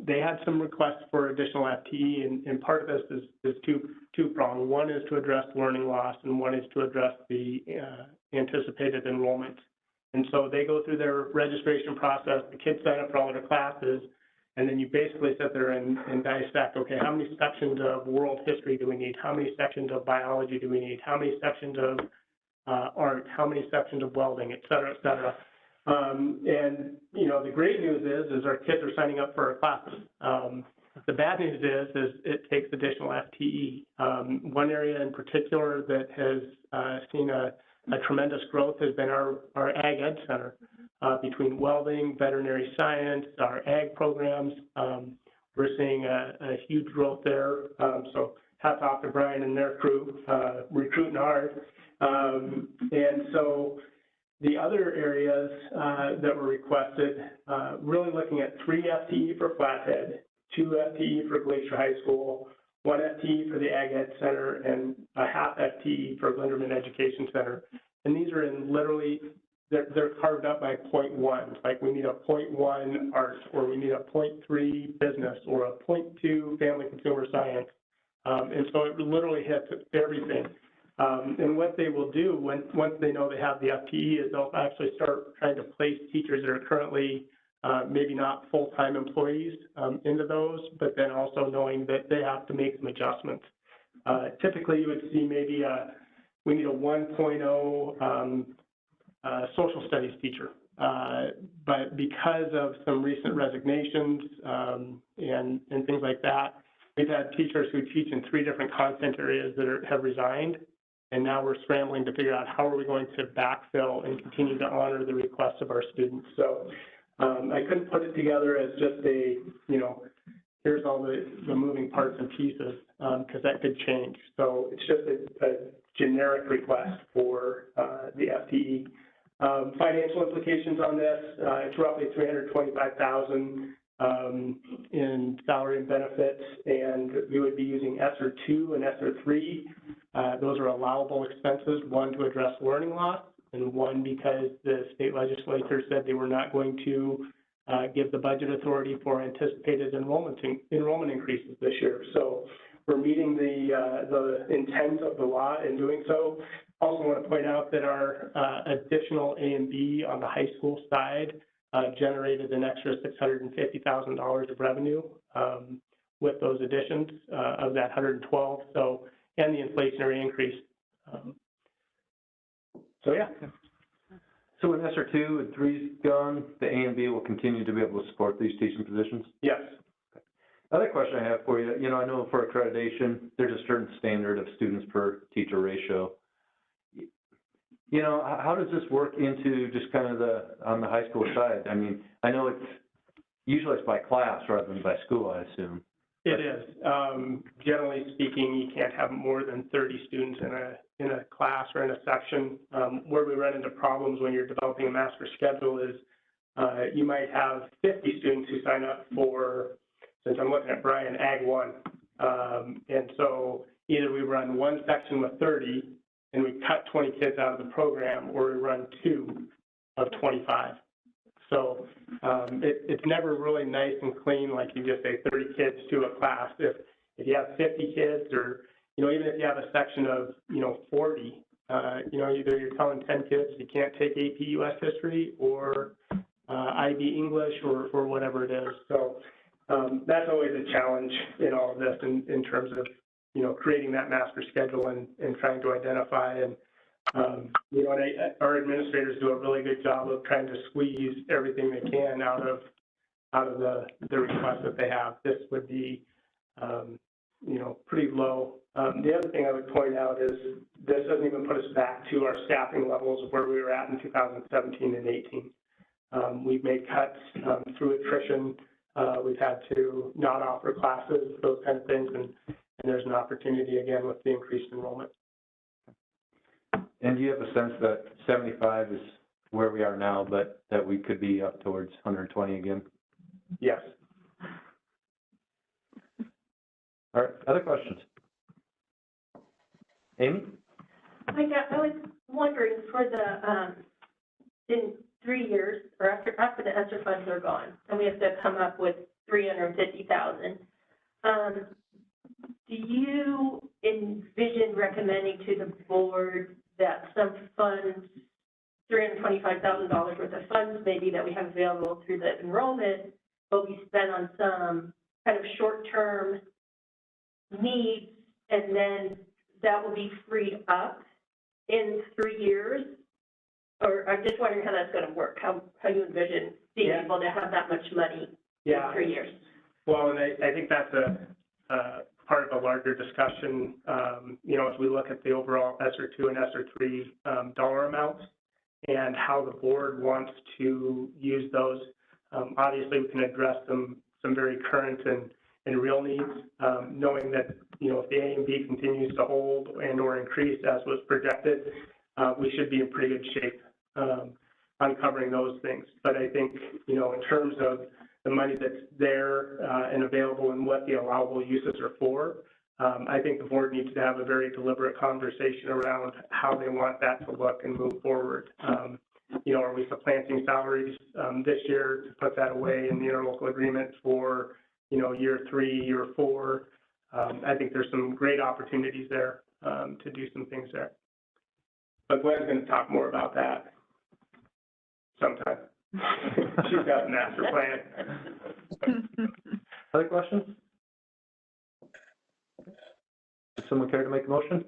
they had some requests for additional FTE, and part of this is two-pronged. One is to address learning loss, and one is to address the anticipated enrollment. And so they go through their registration process, the kids sign up for all their classes, and then you basically sit there and dissect, okay, how many sections of world history do we need? How many sections of biology do we need? How many sections of art? How many sections of welding, et cetera, et cetera? And, you know, the great news is our kids are signing up for our classes. The bad news is it takes additional FTE. One area in particular that has seen a tremendous growth has been our Ag Ed Center. Between welding, veterinary science, our ag programs, we're seeing a huge growth there. So hats off to Brian and their crew, recruiting hard. And so the other areas that were requested, really looking at 3 FTE for Flathead, 2 FTE for Glacier High School, 1 FTE for the Ag Ed Center, and a half FTE for Linderman Education Center. And these are in literally they're carved up by 0.1s. Like we need a 0.1 art, or we need a 0.3 business, or a 0.2 family consumer science. And so it literally hits everything. And what they will do once they know they have the FTE is they'll actually start trying to place teachers that are currently maybe not full-time employees into those, but then also knowing that they have to make some adjustments. Typically, you would see maybe we need a 1.0 social studies teacher. But because of some recent resignations and things like that, we've had teachers who teach in 3 different content areas that have resigned, and now we're scrambling to figure out how are we going to backfill and continue to honor the requests of our students. So I couldn't put it together as just a, here's all the moving parts and pieces, because that could change. So it's just a generic request for the FTE. Financial implications on this, it's roughly $325,000 in salary and benefits, and we would be using ESSER 2 and ESSER 3. Those are allowable expenses, one to address learning loss, and one because the state legislature said they were not going to give the budget authority for anticipated enrollment increases this year. So we're meeting the intent of the law in doing so. Also want to point out that our additional A and B on the high school side generated an extra $650,000 of revenue with those additions of that 112. So, and the inflationary increase. So yeah. So when ESSER 2 and 3 is gone, the A and B will continue to be able to support these teaching positions? Yes. Other question I have for you, I know for accreditation, there's a certain standard of students per teacher ratio. How does this work into just kind of on the high school side? I mean, I know usually it's by class rather than by school, I assume. It is. Generally speaking, you can't have more than 30 students in a class or in a section. Where we run into problems when you're developing a master schedule is you might have 50 students who sign up for, since I'm looking at Brian, Ag 1. And so either we run one section with 30 and we cut 20 kids out of the program, or we run 2 of 25. So it's never really nice and clean, like you just say 30 kids to a class. If you have 50 kids, or even if you have a section of 40, either you're telling 10 kids you can't take AP US history or IB English or whatever it is. So that's always a challenge in all of this in terms of creating that master schedule and trying to identify and our administrators do a really good job of trying to squeeze everything they can out of the requests that they have. This would be, pretty low. The other thing I would point out is this doesn't even put us back to our staffing levels of where we were at in 2017 and 18. We've made cuts through attrition. We've had to not offer classes, those kind of things, and there's an opportunity again with the increased enrollment. And do you have a sense that 75 is where we are now, but that we could be up towards 120 again? Yes. All right, other questions? Amy? I was wondering for in 3 years, or after the ESSER funds are gone, and we have to come up with $350,000, do you envision recommending to the board that some funds, $325,000 worth of funds maybe that we have available through the enrollment, but we spend on some kind of short-term needs, and then that will be freed up in 3 years? Or I'm just wondering how that's going to work, how you envision being able to have that much money in 3 years. Well, and I think that's a part of a larger discussion, as we look at the overall ESSER 2 and ESSER 3 dollar amounts and how the board wants to use those. Obviously, we can address some very current and real needs, knowing that, if the A and B continues to hold and or increase as was projected, we should be in pretty good shape on covering those things. But I think, in terms of the money that's there and available and what the allowable uses are for, I think the board needs to have a very deliberate conversation around how they want that to look and move forward. are we supplanting salaries, this year to put that away in the interlocal agreement for, year 3, year 4? I think there's some great opportunities there, to do some things there. But Gwen's going to talk more about that sometime. She's got a master plan. Other questions? Does someone care to make a motion?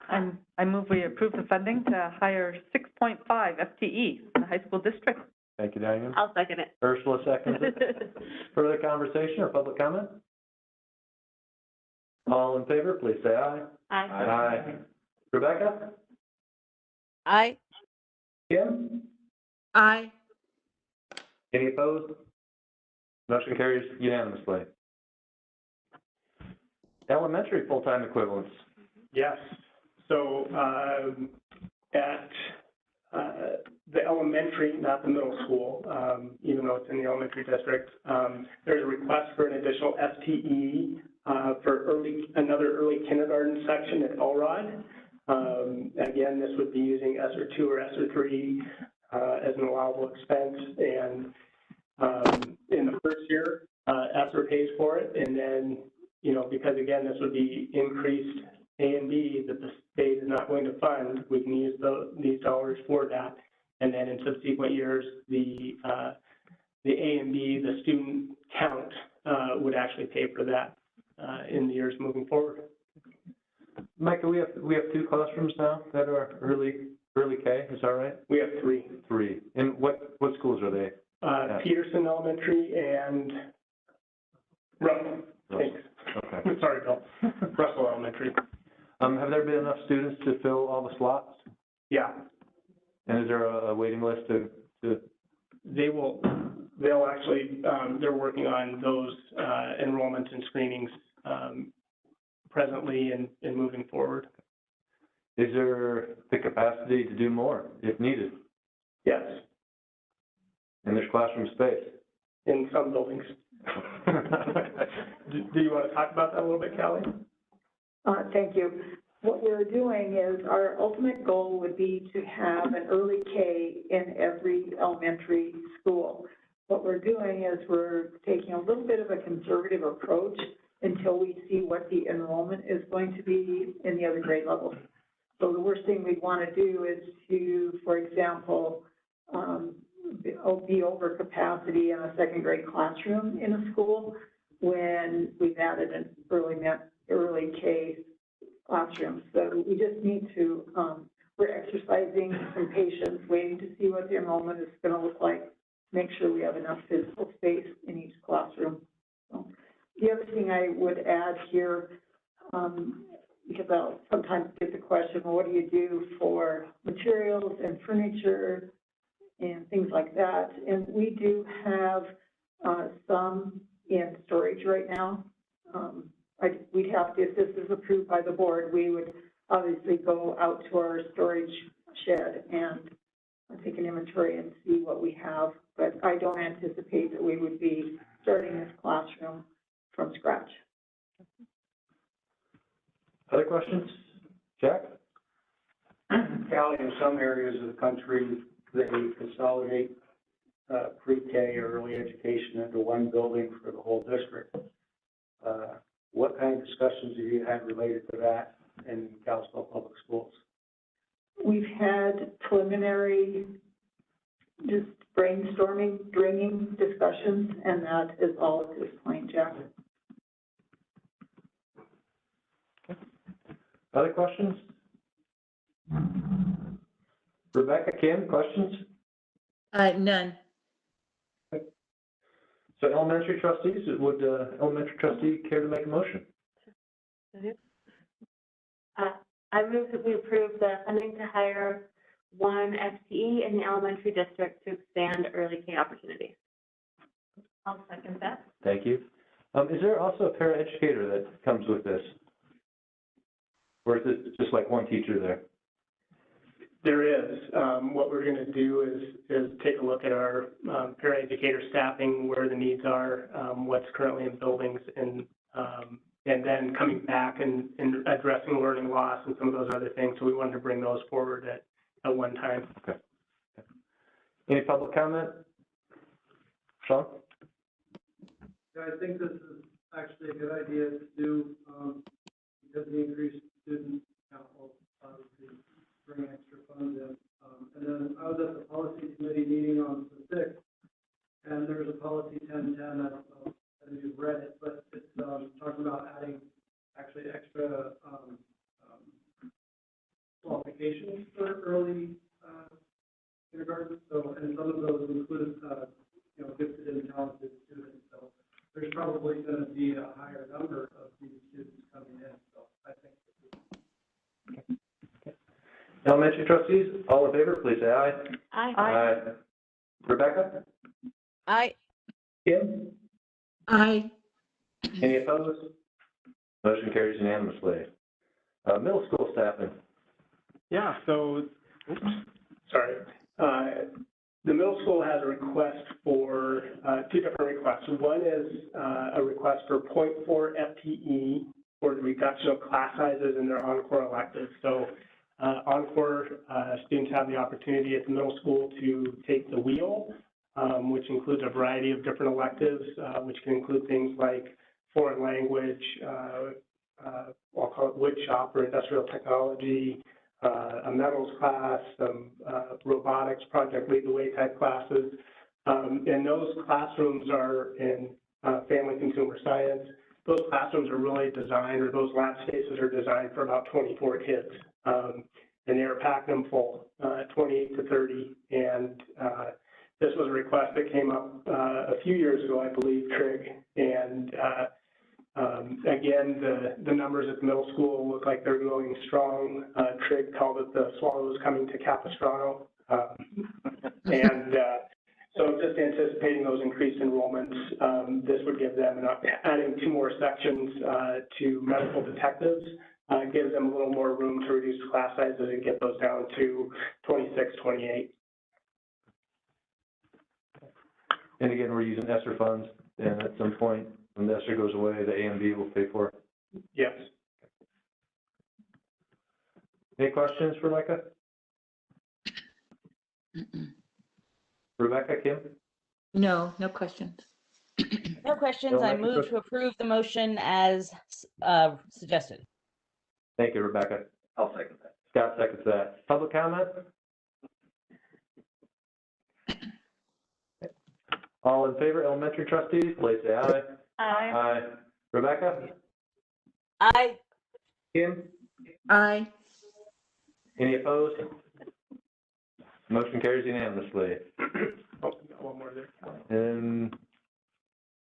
I move we approve the funding to hire 6.5 FTE in the high school district. Thank you, Diane. I'll second it. Ursula seconds it. Further conversation or public comment? All in favor, please say aye. Aye. Aye. Rebecca? Aye. Kim? Aye. Any opposed? Motion carries unanimously. Elementary full-time equivalents. Yes. So at the elementary, not the middle school, even though it's in the elementary district, there's a request for an additional FTE for another early kindergarten section at Elrod. Again, this would be using ESSER 2 or ESSER 3 as an allowable expense. And in the first year, ESSER pays for it. And then, because again, this would be increased A and B that the state is not going to fund, we can use these dollars for that. And then in subsequent years, the A and B, the student count, would actually pay for that in the years moving forward. Micah, we have 2 classrooms now that are early K, is that right? We have 3. 3. And what schools are they? Peterson Elementary and Russell. Thanks. Okay. Sorry, Bill. Russell Elementary. Have there been enough students to fill all the slots? Yeah. And is there a waiting list to? They'll actually, they're working on those enrollments and screenings presently and moving forward. Is there the capacity to do more if needed? Yes. And there's classroom space? In some buildings. Do you want to talk about that a little bit, Callie? Thank you. What we're doing is our ultimate goal would be to have an early K in every elementary school. What we're doing is we're taking a little bit of a conservative approach until we see what the enrollment is going to be in the other grade levels. So the worst thing we'd want to do is to, for example, be over capacity in a second grade classroom in a school when we've added an early K classroom. So we just need to, we're exercising some patience, waiting to see what the enrollment is going to look like, make sure we have enough physical space in each classroom. So the other thing I would add here, because I'll sometimes get the question, well, what do you do for materials and furniture and things like that? And we do have some in storage right now. We'd have to, if this is approved by the board, we would obviously go out to our storage shed and take an inventory and see what we have. But I don't anticipate that we would be starting this classroom from scratch. Other questions? Jack? Callie, in some areas of the country, they consolidate pre-K or early education into one building for the whole district. What kind of discussions have you had related to that in Kalispell Public Schools? We've had preliminary just brainstorming, bringing discussions, and that is all at this point, Jack. Other questions? Rebecca, Kim, questions? None. So elementary trustees, would elementary trustee care to make a motion? I move that we approve the funding to hire 1 FTE in the elementary district to expand early K opportunities. I'll second that. Thank you. Is there also a paraeducator that comes with this? Or is it just like one teacher there? There is. What we're going to do is take a look at our paraeducator staffing, where the needs are, what's currently in buildings, and then coming back and addressing learning loss and some of those other things. So we wanted to bring those forward at one time. Okay. Any public comment? Sean? Yeah, I think this is actually a good idea to do, because the increased student count will obviously bring extra funds in. And then I was at the policy committee meeting on the 6th, and there's a policy 1010, I don't know if you've read it, but it's, talking about adding actually extra, qualifications for early, kindergarten. So, and some of those include, gifted and talented students. So there's probably going to be a higher number of these students coming in. So I think. Elementary trustees, all in favor, please say aye. Aye. Aye. Rebecca? Aye. Kim? Aye. Any opposed? Motion carries unanimously. Middle school staffing. Yeah, so, the middle school has a request for, two different requests. One is a request for 0.4 FTE for the reduction of class sizes in their encore electives. So encore students have the opportunity at the middle school to take the wheel, which includes a variety of different electives, which can include things like foreign language, I'll call it wood shop or industrial technology, a metals class, some robotics, project lead the way type classes. And those classrooms are in family consumer science. Those classrooms are really designed, or those lab spaces are designed for about 24 kids. And they're packing them full, 28 to 30. And this was a request that came up a few years ago, I believe, Trig. And again, the numbers at the middle school look like they're going strong. Trig called it the swallows coming to Capistrano. And so just anticipating those increased enrollments, this would give them, adding 2 more sections to medical detectives, gives them a little more room to reduce class sizes and get those down to 26, 28. And again, we're using ESSER funds, and at some point, when the ESSER goes away, the A and B will pay for it. Yes. Any questions for Micah? Rebecca, Kim? No questions. No questions. I Elementary move to approve the motion as suggested. Thank you, Rebecca. I'll second that. Scott seconds that. Public comment? All in favor, elementary trustees, please say aye. Aye. Aye. Rebecca? Aye. Kim? Aye. Any opposed? Motion carries unanimously. Oh, got one more there. And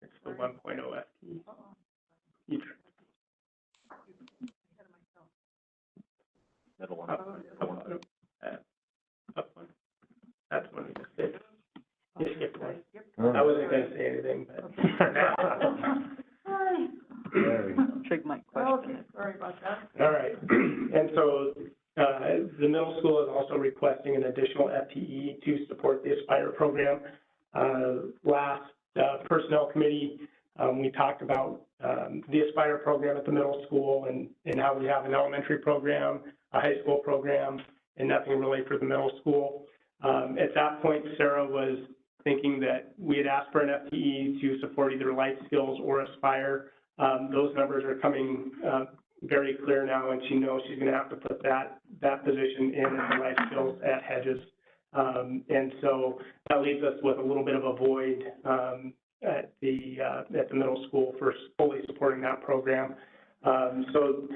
It's the 1.0 FTE. Middle one. Up one. That's one we just did. You skipped one. I wasn't going to say anything, but. there we go. Trig mic question. Sorry about that. All right. And so the middle school is also requesting an additional FTE to support the Aspire program. Last personnel committee, we talked about the Aspire program at the middle school and how we have an elementary program, a high school program, and nothing really for the middle school. At that point, Sarah was thinking that we had asked for an FTE to support either life skills or Aspire. Those numbers are coming very clear now, and she knows she's going to have to put that position in as the life skills at Hedges. And so that leaves us with a little bit of a void at the middle school for fully supporting that program. So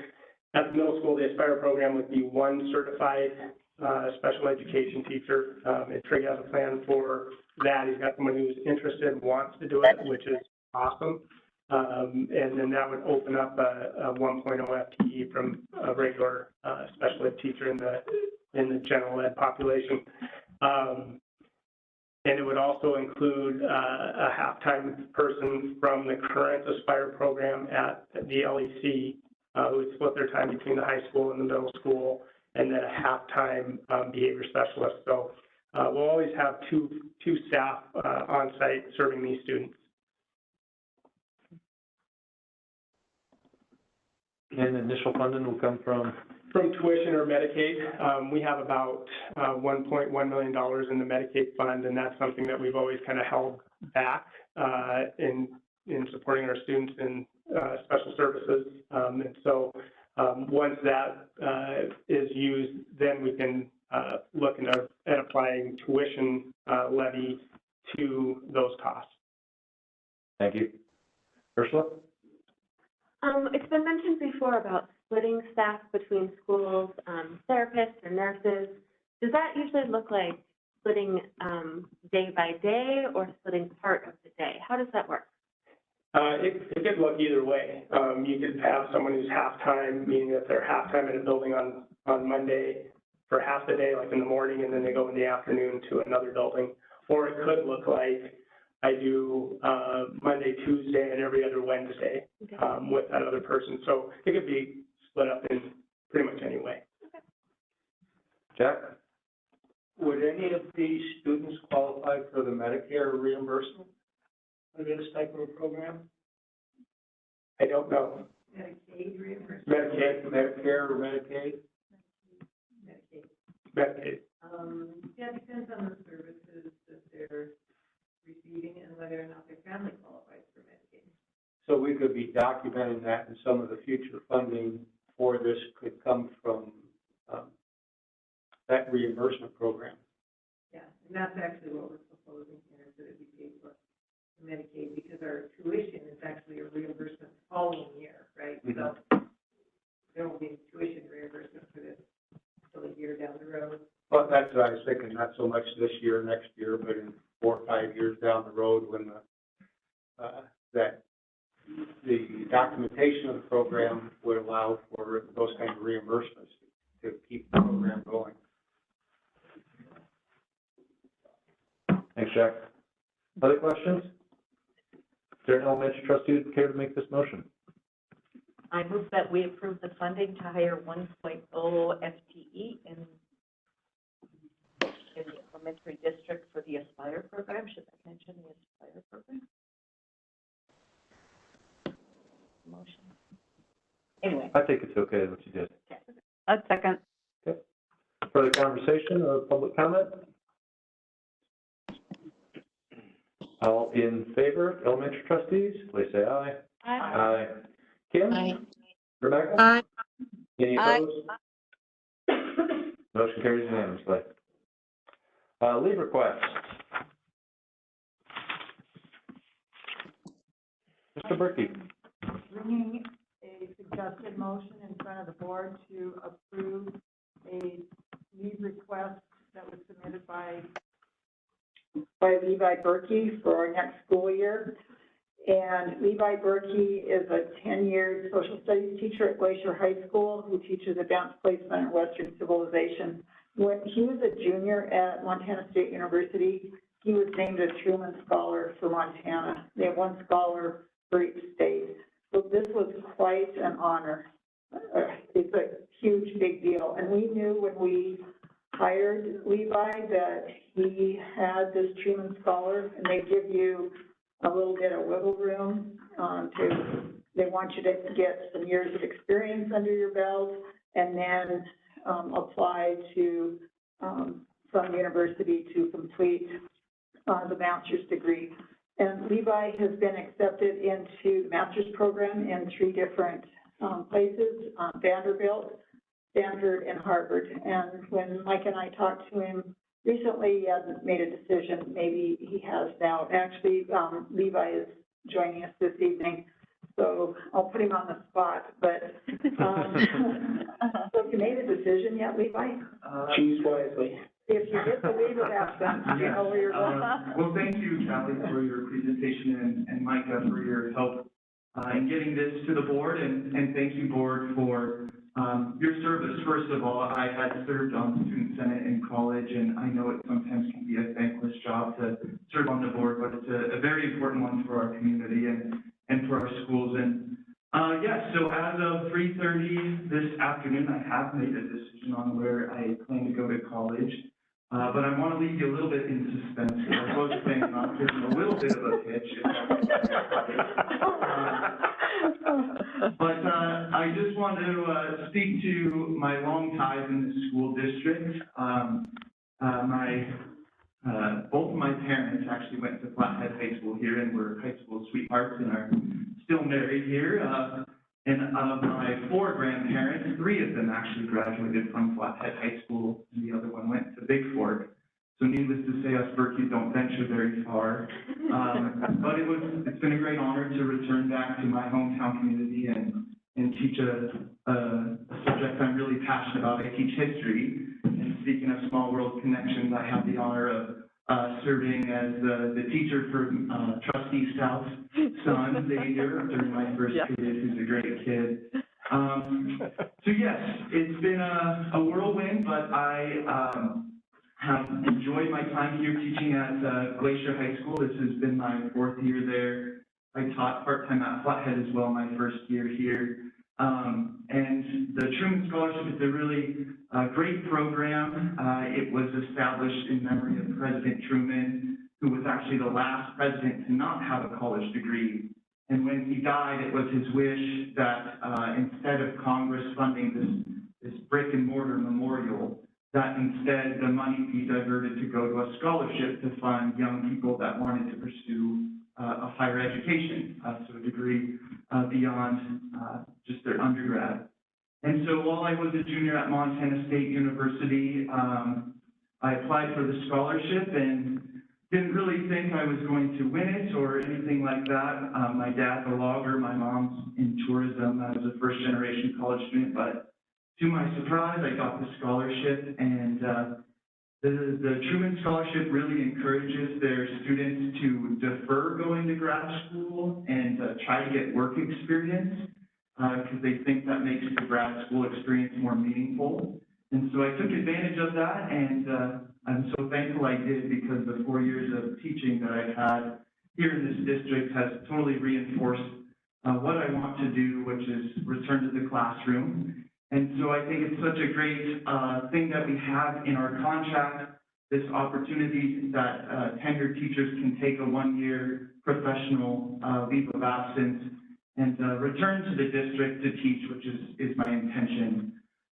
at the middle school, the Aspire program would be 1 certified special education teacher. And Trig has a plan for that. He's got someone who's interested and wants to do it, which is awesome. And then that would open up a 1.0 FTE from a regular special ed teacher in the general ed population. And it would also include a half-time person from the current Aspire program at the LEC who would split their time between the high school and the middle school, and then a half-time behavior specialist. So we'll always have two staff on site serving these students. And initial funding will come from from tuition or Medicaid. We have about $1.1 million in the Medicaid fund, and that's something that we've always kind of held back in supporting our students in special services. And so once that is used, then we can look at applying tuition levy to those costs. Thank you. Ursula? It's been mentioned before about splitting staff between schools, therapists and nurses. Does that usually look like splitting day by day or splitting part of the day? How does that work? It could look either way. You could have someone who's half-time, meaning that they're half-time in a building on Monday for half the day, like in the morning, and then they go in the afternoon to another building. Or it could look like I do Monday, Tuesday, and every other Wednesday with that other person. So it could be split up in pretty much any way. Okay. Jack? Would any of these students qualify for the Medicare reimbursement under this type of a program? I don't know. Medicaid reimbursement? Medicare or Medicaid? Medicaid. Medicaid. Yeah, it depends on the services that they're receiving and whether or not their family qualifies for Medicaid. So we could be documenting that, and some of the future funding for this could come from that reimbursement program. Yeah, and that's actually what we're proposing here, is that it be paid for Medicaid, because our tuition is actually a reimbursement the following year, right? Mm-hmm. So there won't be tuition reimbursement for this until a year down the road. Well, that's what I was thinking, not so much this year, next year, but in 4 or 5 years down the road when the documentation of the program would allow for those kind of reimbursements to keep the program going. Thanks, Jack. Other questions? Is there an elementary trustee who care to make this motion? I move that we approve the funding to hire 1.0 FTE in the elementary district for the Aspire program. Should I mention the Aspire program? Motion. Anyway. I think it's okay what you did. A second. Okay. Further conversation or public comment? All in favor, elementary trustees, please say aye. Aye. Aye. Kim? Aye. Rebecca? Aye. Any Aye. opposed? Motion carries unanimously. Leave requests. Mr. Berkey. Bringing a suggested motion in front of the board to approve a leave request that was submitted by Levi Berkey for our next school year. And Levi Berkey is a 10-year social studies teacher at Glacier High School who teaches advanced placement and Western civilization. When he was a junior at Montana State University, he was named a Truman Scholar for Montana. They have one scholar for each state. So this was quite an honor. It's a huge, big deal. And we knew when we hired Levi that he had this Truman Scholar, and they give you a little bit of wiggle room they want you to get some years of experience under your belt and then apply to some university to complete the master's degree. And Levi has been accepted into the master's program in 3 different places, Vanderbilt, Stanford, and Harvard. And when Mike and I talked to him recently, he hasn't made a decision. Maybe he has now. Actually, Levi is joining us this evening, so I'll put him on the spot. But so you made a decision yet, Levi? Choose wisely. If you get the leave of absence, you know where you're going. Well, thank you, Callie, for your presentation, and Micah for your help in getting this to the board, and thank you, board, for your service. First of all, I had served on the Student Senate in college, and I know it sometimes can be a thankless job to serve on the board, but it's a very important one for our community and for our schools. And yes, so as of 3:30 this afternoon, I have made a decision on where I plan to go to college. But I want to leave you a little bit in suspense. I was planning on giving a little bit of a pitch. But I just want to speak to my long ties in the school district. Both of my parents actually went to Flathead High School here and were high school sweethearts and are still married here. And of my 4 grandparents, 3 of them actually graduated from Flathead High School, and the other one went to Big Fork. So needless to say, us Berkeys don't venture very far. But it's been a great honor to return back to my hometown community and teach a subject I'm really passionate about. I teach history. And speaking of small world connections, I have the honor of serving as the teacher for Trustee South's son, Xavier, during my first period, who's a great kid. So yes, it's been a whirlwind, but I have enjoyed my time here teaching at Glacier High School. This has been my 4th year there. I taught part-time at Flathead as well my first year here. And the Truman Scholarship is a really great program. It was established in memory of President Truman, who was actually the last president to not have a college degree. And when he died, it was his wish that instead of Congress funding this brick and mortar memorial, that instead the money be diverted to go to a scholarship to fund young people that wanted to pursue a higher education, so a degree beyond just their undergrad. And so while I was a junior at Montana State University, I applied for the scholarship and didn't really think I was going to win it or anything like that. My dad's a logger, my mom's in tourism. I was a first-generation college student, but to my surprise, I got the scholarship, and the Truman Scholarship really encourages their students to defer going to grad school and try to get work experience because they think that makes the grad school experience more meaningful. And so I took advantage of that, and I'm so thankful I did because the 4 years of teaching that I've had here in this district has totally reinforced what I want to do, which is return to the classroom. And so I think it's such a great thing that we have in our contract, this opportunity that tenured teachers can take a 1-year professional leave of absence and return to the district to teach, which is my intention.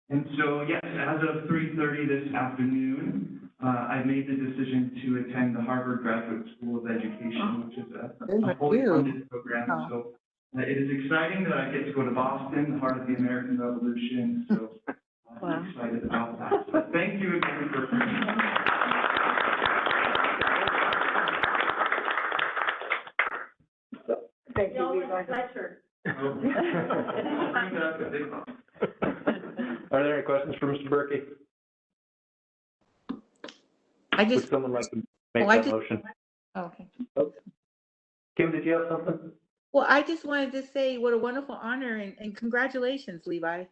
And so, yes, as of 3:30 this afternoon, I made the decision to attend the Harvard Graduate School of Education, which is a fully funded program. So it is exciting that I get to go to Boston, the heart of the American Revolution, so I'm excited about that. But thank you again for Thank you, Levi. Pleasure. Are there any questions for Mr. Berkey? Would someone like to make that motion? Okay. Kim, did you have something? Well, I just wanted to say what a wonderful honor and congratulations, Levi.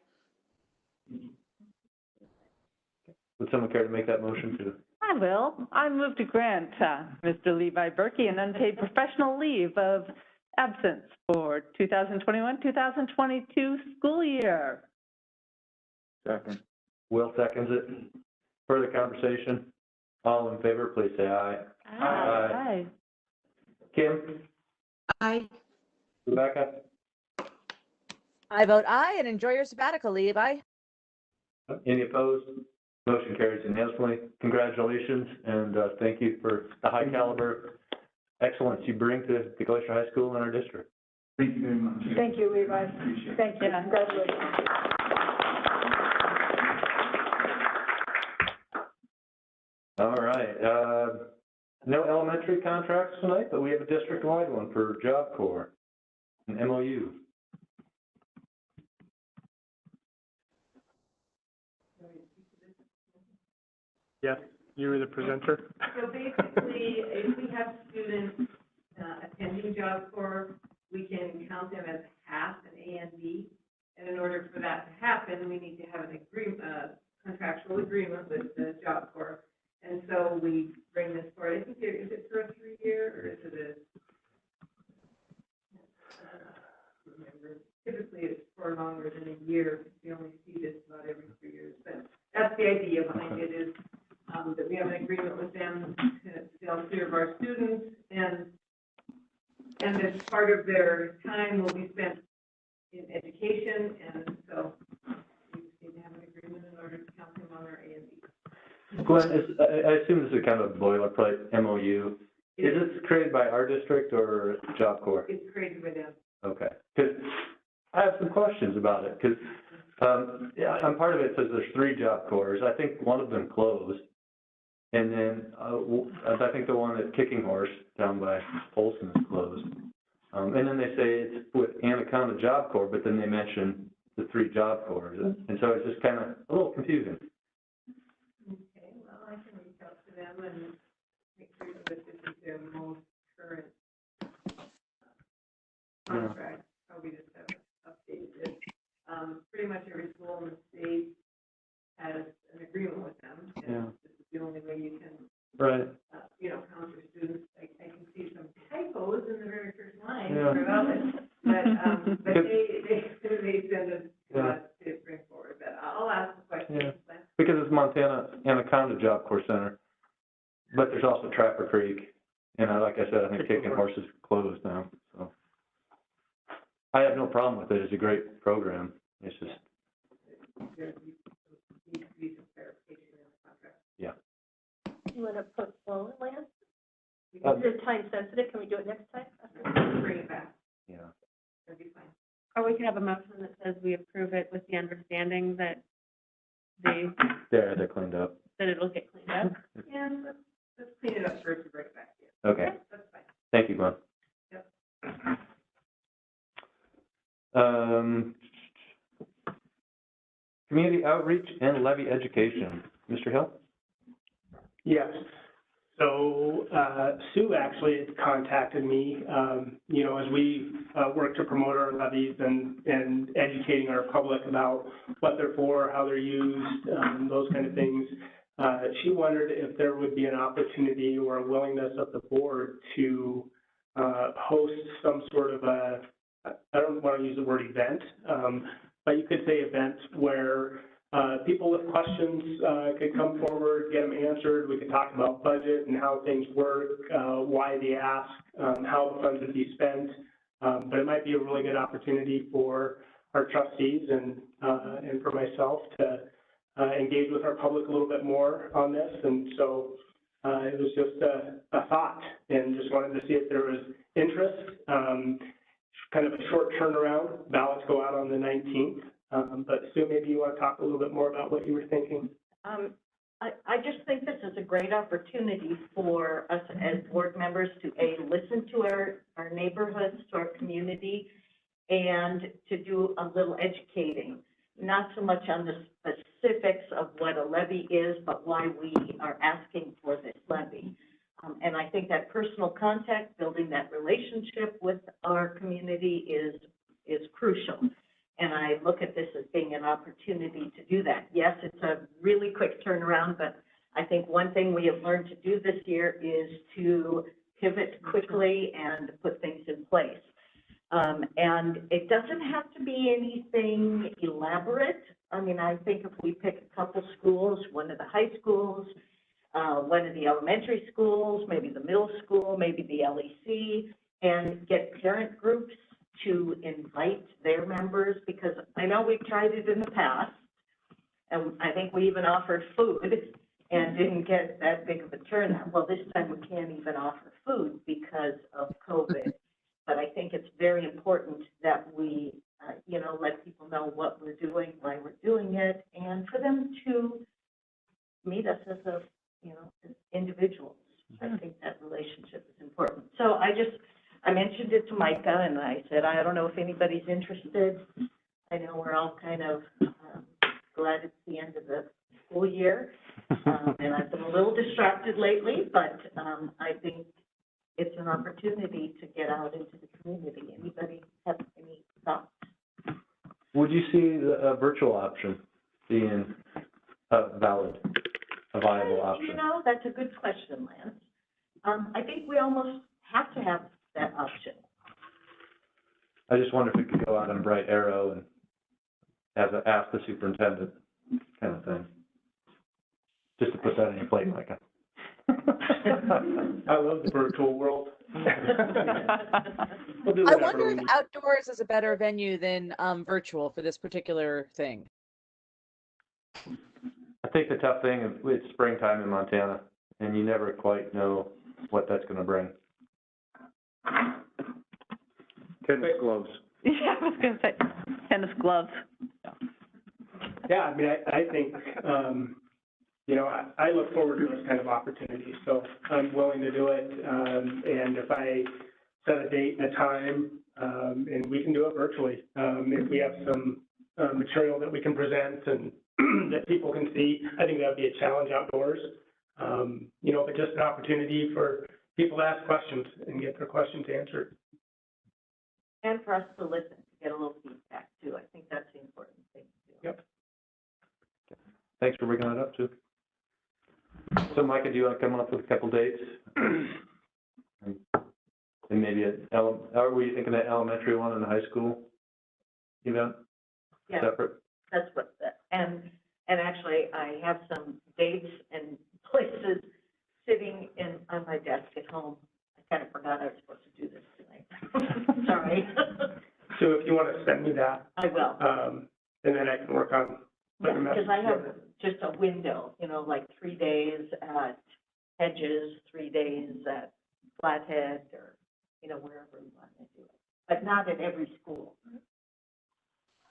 Would someone care to make that motion too? I will. I move to grant Mr. Levi Berkey an unpaid professional leave of absence for 2021-2022 school year. Second. Will seconds it. Further conversation? All in favor, please say aye. Aye. Kim? Aye. Rebecca? I vote aye, and enjoy your sabbatical, Levi. Any opposed? Motion carries unanimously. Congratulations, and thank you for the high caliber excellence you bring to the Glacier High School in our district. Thank you very much. Thank you, Levi. Thank you. Congratulations. All right. No elementary contracts tonight, but we have a district-wide one for Job Corps, an MOU. Yes, you were the presenter. So basically, if we have students attending Job Corps, we can count them as half an A and B. And in order for that to happen, we need to have an contractual agreement with the Job Corps. And so we bring this forward. I think is it for a 3-year or is it typically it's for longer than a year. We only see this about every 3 years. But that's the idea behind it is that we have an agreement with them to sell clear of our students, and as part of their time will be spent in education, and so we just need to have an agreement in order to count him on our A and B. Glenn, I assume this is kind of a boilerplate MOU. Is this created by our district or Job Corps? It's created by them. Okay, because I have some questions about it, because, on part of it says there's 3 Job Corps. I think one of them closed. And then, I think the one at Kicking Horse down by Olson is closed. And then they say it's with Anaconda Job Corps, but then they mention the 3 Job Corps. And so it's just kind of a little confusing. Okay, well, I can reach out to them and make sure that this is their most current contract. Probably just have updated it. Pretty much every school in the state has an agreement with them. And this is the only way you can, Right. count your students. I can see some typos in the very first line. Yeah. But they send us to bring forward. But I'll ask the question. Yeah. Because it's Montana Anaconda Job Corps Center, but there's also Trapper Creek, and like I said, I think Kicking Horse is closed now, so. I have no problem with it, it's a great program, it's just, There needs to be some clarification in the contract. yeah. You want to postpone, Lance? Is Um, it time sensitive? Can we do it next time? Bring it back. Yeah. That'd be fine. Or we could have a motion that says we approve it with the understanding that They're cleaned up. that it'll get cleaned up. Yeah, let's clean it up first and bring it back to you. Okay, That's fine. thank you, Glenn. Yep. Community outreach and levy education, Mr. Hill? Yes. So, Sue actually had contacted me, as we work to promote our levies and educating our public about what they're for, how they're used, those kind of things. She wondered if there would be an opportunity or a willingness of the board to host some sort of I don't want to use the word event, but you could say event where people with questions could come forward, get them answered. We could talk about budget and how things work, why the ask, how the funds would be spent. But it might be a really good opportunity for our trustees and for myself to engage with our public a little bit more on this. And so it was just a thought, and just wanted to see if there was interest. Kind of a short turnaround. Ballots go out on the 19th. But Sue, maybe you want to talk a little bit more about what you were thinking? I just think this is a great opportunity for us as board members to, listen to our neighborhoods, to our community, and to do a little educating, not so much on the specifics of what a levy is, but why we are asking for this levy. And I think that personal contact, building that relationship with our community is crucial. And I look at this as being an opportunity to do that. Yes, it's a really quick turnaround, but I think one thing we have learned to do this year is to pivot quickly and put things in place. And it doesn't have to be anything elaborate. I mean, I think if we pick a couple schools, one of the high schools, one of the elementary schools, maybe the middle school, maybe the LEC, and get parent groups to invite their members, because I know we've tried it in the past, and I think we even offered food and didn't get that big of a turnout. Well, this time we can't even offer food because of COVID, but I think it's very important that we, let people know what we're doing, why we're doing it, and for them to meet us as as individuals. I think that relationship is important. So I mentioned it to Micah, and I said, I don't know if anybody's interested. I know we're all kind of glad it's the end of the school year, and I've been a little distracted lately, but I think it's an opportunity to get out into the community. Anybody have any thoughts? Would you see a virtual option being a viable option? That's a good question, Lance. I think we almost have to have that option. I just wonder if it could go out on a bright arrow and ask the superintendent kind of thing. Just to put that in your plate, Micah. I love the virtual world. We'll do I whatever wonder we if need. outdoors is a better venue than virtual for this particular thing. I think the tough thing is it's springtime in Montana, and you never quite know what that's gonna bring. Tennis gloves. Yeah, I was gonna say, tennis gloves. Yeah, I mean, I think, you know, I look forward to those kind of opportunities, so I'm willing to do it. And if I set a date and a time, and we can do it virtually, if we have some material that we can present and that people can see, I think that would be a challenge outdoors. You know, but just an opportunity for people to ask questions and get their questions answered. And for us to listen, to get a little feedback too. I think that's the important thing too. Yep. Thanks for bringing that up, too. So, Micah, do you want to come up with a couple dates? And maybe were you thinking that elementary one and the high school event? Yeah, Separate? that's what, and actually I have some dates and places sitting on my desk at home. I kind of forgot I was supposed to do this tonight. Sorry. So if you want to send me that, I will. and then I can work on. Because I have just a window, you know, like 3 days at Hedges, 3 days at Flathead, or, you know, wherever we want to do it. But not at every school.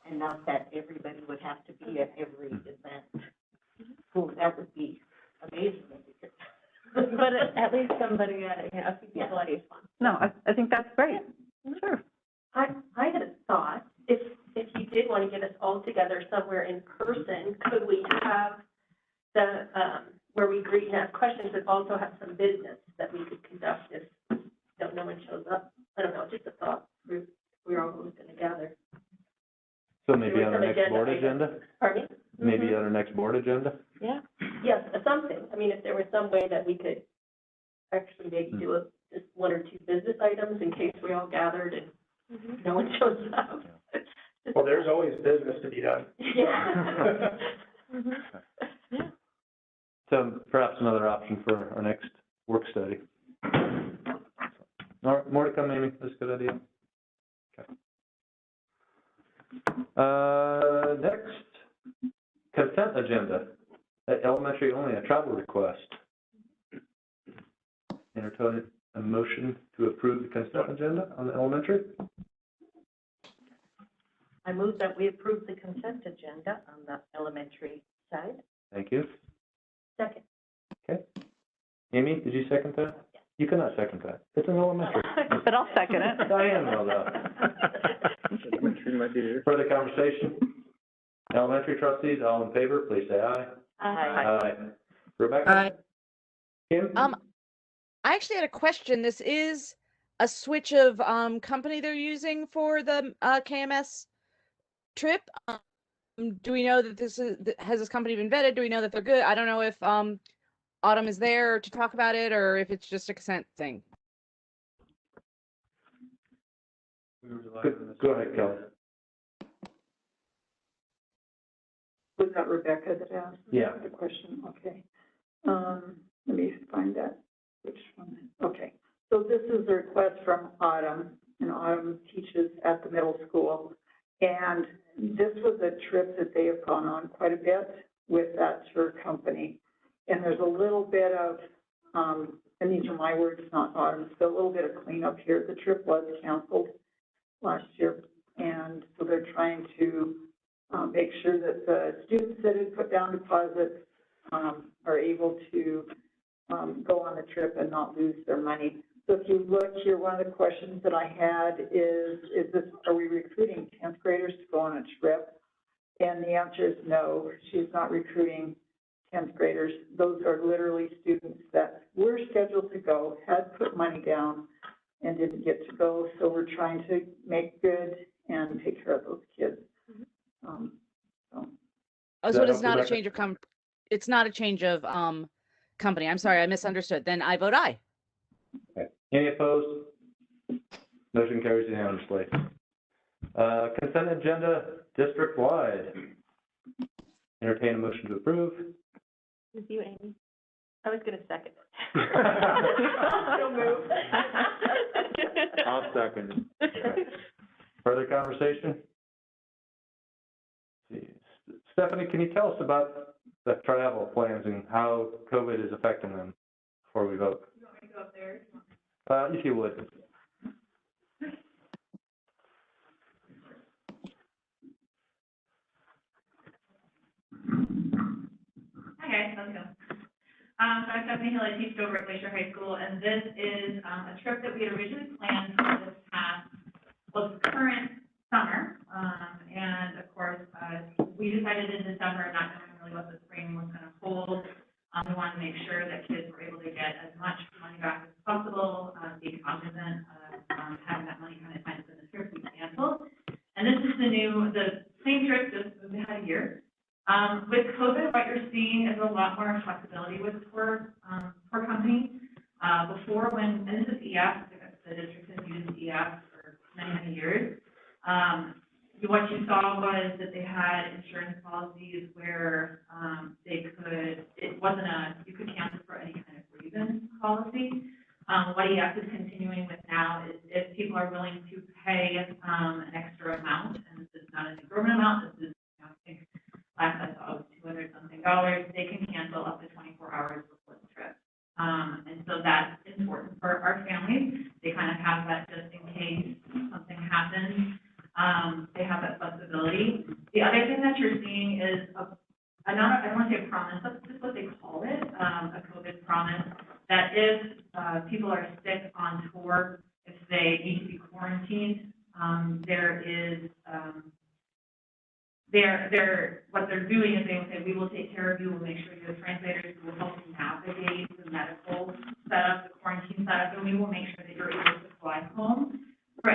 And not that everybody would have to be at every event. Ooh, that would be amazing if we could. But at least somebody, a few people at each one. No, I think that's great. Sure. I had a thought, if you did want to get us all together somewhere in person, could we have the, where we greet and ask questions, but also have some business that we could conduct if, no one shows up? I don't know, just a thought, we're all going to gather. So maybe on our next board agenda? Pardon me? Maybe on our next board agenda? Yeah, yes, something. I mean, if there was some way that we could actually maybe do just 1 or 2 business items in case we all gathered and no one shows up. Well, there's always business to be done. Yeah. So perhaps another option for our next work study. More to come, Amy. That's a good idea. Okay. Next, consent agenda. Elementary only, a travel request. Entertain a motion to approve the consent agenda on the elementary. I move that we approve the consent agenda on the elementary side. Thank you. Second. Okay. Amy, did you second that? Yeah. You cannot second that. It's an elementary. But I'll second it. Diane will, though. Elementary might be here. Further conversation? Elementary trustees, all in favor, please say aye. Aye. Rebecca? Aye. Kim? I actually had a question. This is a switch of company they're using for the KMS trip. Do we know that has this company been vetted? Do we know that they're good? I don't know if Autumn is there to talk about it or if it's just a consent thing. Go ahead, Kelly. Was that Rebecca that asked? Yeah. The question, okay. Let me find that, which one, okay. So this is a request from Autumn, and Autumn teaches at the middle school. And this was a trip that they have gone on quite a bit with that tour company. And there's a little bit of, and these are my words, not Autumn's, but a little bit of cleanup here. The trip was canceled last year. And so they're trying to make sure that the students that had put down deposits are able to go on the trip and not lose their money. So if you look here, one of the questions that I had is this, are we recruiting 10th graders to go on a trip? And the answer is no, she's not recruiting 10th graders. Those are literally students that were scheduled to go, had put money down, and didn't get to go. So we're trying to make good and take care of those kids. So it is not a change of it's not a change of company. I'm sorry, I misunderstood. Then I vote aye. Okay. Any opposed? Motion carries unanimously. Consent agenda district-wide. Entertain a motion to approve. With you, Amy. I was gonna second it. Don't move. I'll second it. Further conversation? Let's see. Stephanie, can you tell us about the travel plans and how COVID is affecting them before we vote? You want me to go up there? If you would. Hi guys, how's it going? So I'm Stephanie Hill, I teach over at Glacier High School, and this is a trip that we had originally planned for this current summer. And of course, we decided in December, not knowing really what the spring was going to hold, we wanted to make sure that kids were able to get as much money back as possible, be cognizant of having that money kind of tied up in the trip we canceled. And this is the same trip, just we had a year. With COVID, what you're seeing is a lot more flexibility with tour companies. Before when, and this is EF, the district has used EF for many, many years. What you saw was that they had insurance policies where you could cancel for any kind of reason policy. What EF is continuing with now is if people are willing to pay an extra amount, and this is not an exorbitant amount, this is, I think, last I saw it was $200-something, they can cancel up to 24 hours before the trip. And so that's important for our families. They kind of have that just in case something happens. They have that flexibility. The other thing that you're seeing is I don't want to say a promise, that's just what they call it, a COVID promise, that if people are sick on tour, if they need to be quarantined, what they're doing is they will say, we will take care of you, we'll make sure you have translators who will help you navigate the medical setup, the quarantine setup, and we will make sure that you're able to fly home for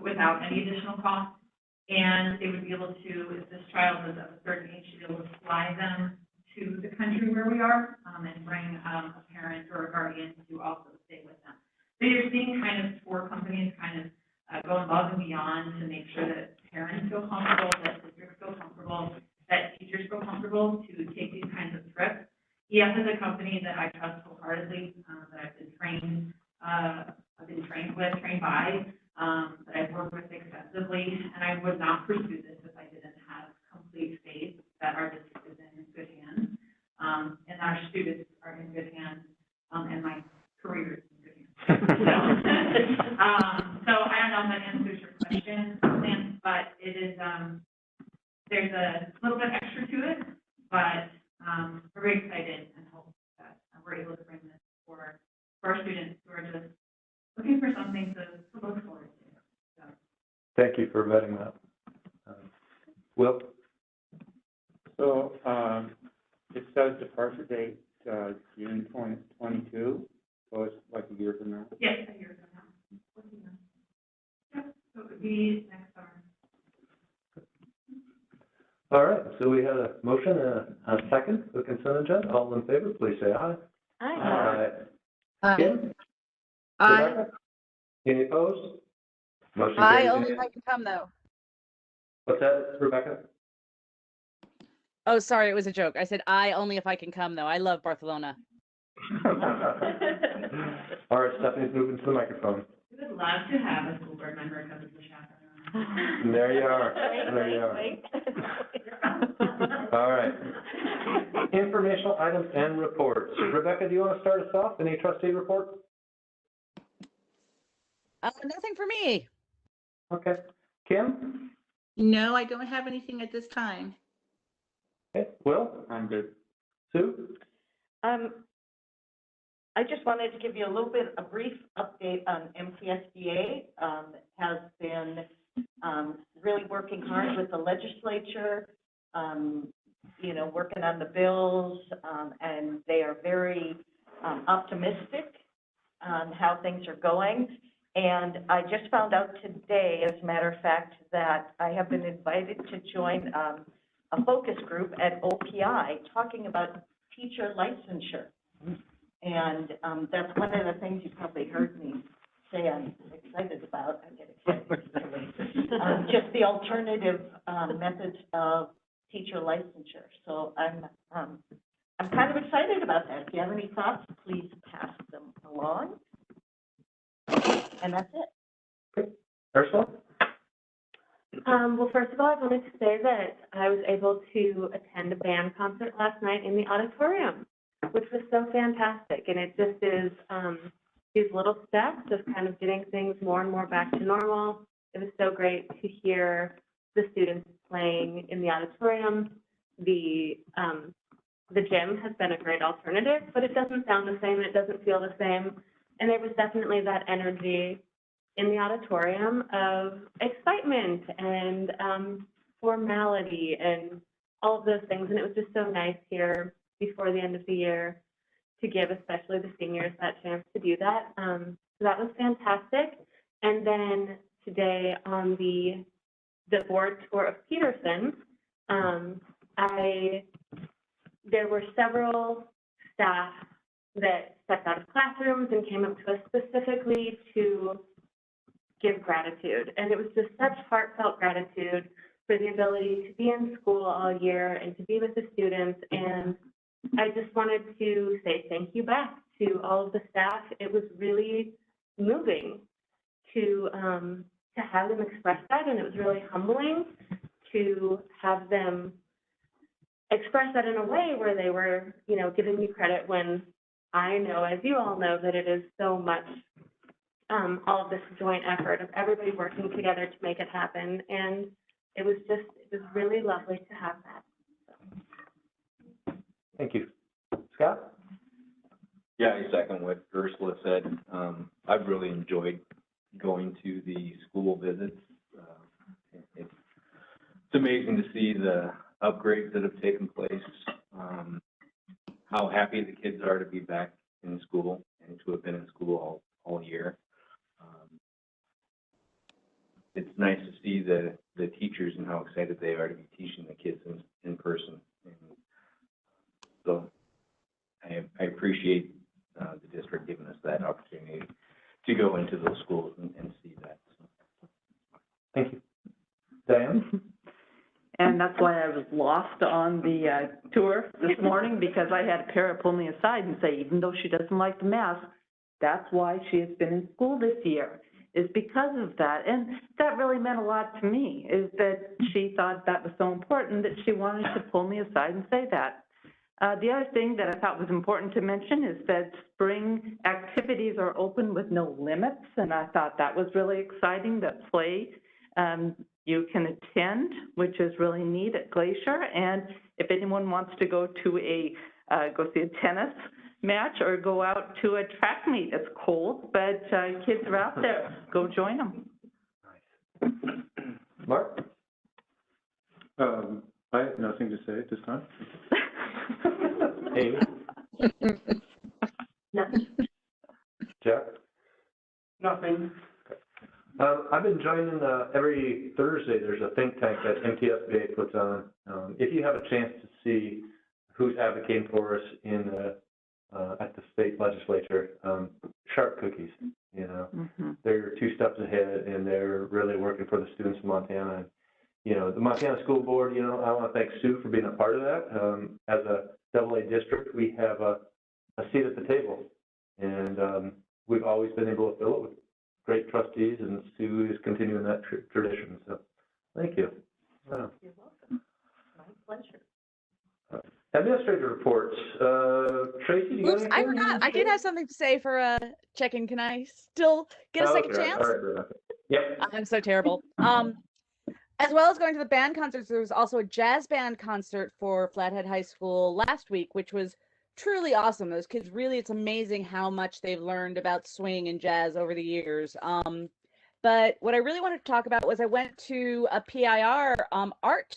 without any additional cost. And they would be able to, if this child was of a certain age, to be able to fly them to the country where we are, and bring a parent or a guardian to also stay with them. So you're seeing kind of tour companies kind of go above and beyond to make sure that parents feel comfortable, that districts feel comfortable, that teachers feel comfortable to take these kinds of trips. EF is a company that I trust wholeheartedly, that I've been trained by, that I've worked with extensively, and I would not pursue this if I didn't have complete faith that our district is in good hands, and our students are in good hands, and my career is in good hands. So I don't know if that answers your question, Lance, but it is, there's a little bit extra to it, but we're very excited and hope that we're able to bring this for our students who are just looking for something to look forward to. So. Thank you for vetting that. Will? So, it says departure date, June 2022, so it's like a year from now? Yes, a year from now. Yep, so it would be next summer. All right, so we had a motion and a second for the consent agenda. All in favor, please say aye. Aye. Kim? Aye. Rebecca? Any opposed? Motion I carries. only if I can come though. What's that, Rebecca? Oh, sorry, it was a joke. I said I only if I can come though. I love Barcelona. All right, Stephanie's moving to the microphone. We would love to have a school board member come as a chaperone. There you are. There you are. Wait. All right. Informational items and reports. Rebecca, do you want to start us off? Any trustee report? Nothing for me. Okay. Kim? No, I don't have anything at this time. Okay. Will? I'm good. Sue? I just wanted to give you a brief update on MTSBA. Has been really working hard with the legislature, working on the bills, and they are very optimistic on how things are going. And I just found out today, as a matter of fact, that I have been invited to join a focus group at OPI talking about teacher licensure. And that's one of the things you probably heard me say I'm excited about. I get excited. Just the alternative methods of teacher licensure. So I'm kind of excited about that. If you have any thoughts, please pass them along. And that's it. Ursula? Well, first of all, I wanted to say that I was able to attend a band concert last night in the auditorium, which was so fantastic. And it just is these little steps of kind of getting things more and more back to normal. It was so great to hear the students playing in the auditorium. The gym has been a great alternative, but it doesn't sound the same and it doesn't feel the same. And there was definitely that energy in the auditorium of excitement and formality and all of those things. And it was just so nice here before the end of the year to give especially the seniors that chance to do that. So that was fantastic. And then today on the board tour of Peterson, there were several staff that stepped out of classrooms and came up to us specifically to give gratitude. And it was just such heartfelt gratitude for the ability to be in school all year and to be with the students. And I just wanted to say thank you back to all of the staff. It was really moving to have them express that, and it was really humbling to have them express that in a way where they were, you know, giving me credit when I know, as you all know, that it is so much all of this joint effort of everybody working together to make it happen. And it was really lovely to have that. Thank you. Scott? Yeah, I second what Ursula said. I've really enjoyed going to the school visits. It's amazing to see the upgrades that have taken place, how happy the kids are to be back in school and to have been in school all year. It's nice to see the teachers and how excited they are to be teaching the kids in person. And so I appreciate the district giving us that opportunity to go into those schools and see that. So. Thank you. Diane? And that's why I was lost on the tour this morning, because I had a parent pull me aside and say, even though she doesn't like the mask, that's why she has been in school this year, is because of that. And that really meant a lot to me, is that she thought that was so important that she wanted to pull me aside and say that. The other thing that I thought was important to mention is that spring activities are open with no limits, and I thought that was really exciting, that play you can attend, which is really neat at Glacier. And if anyone wants to go to go see a tennis match or go out to a track meet, it's cold, but kids are out there, go join them. Nice. Mark? I have nothing to say at this time. Amy? Nothing. Jeff? Nothing. I've been joining every Thursday. There's a think tank that MTSBA puts on. If you have a chance to see who's advocating for us at the state legislature, Sharp Cookies, you know, they're 2 steps ahead, and they're really working for the students of Montana. And, you know, the Montana School Board, you know, I want to thank Sue for being a part of that. As a AA district, we have a seat at the table, and we've always been able to fill it with great trustees, and Sue is continuing that tradition. So, thank you. You're welcome. My pleasure. Administrator reports. Tracy, do you got Oops, anything? I forgot. I did have something to say for check-in. Can I still get a second Okay. chance? All right, Rebecca. Yep. I'm so terrible. As well as going to the band concerts, there was also a jazz band concert for Flathead High School last week, which was truly awesome. Those kids really, it's amazing how much they've learned about swing and jazz over the years. But what I really wanted to talk about was I went to a PIR art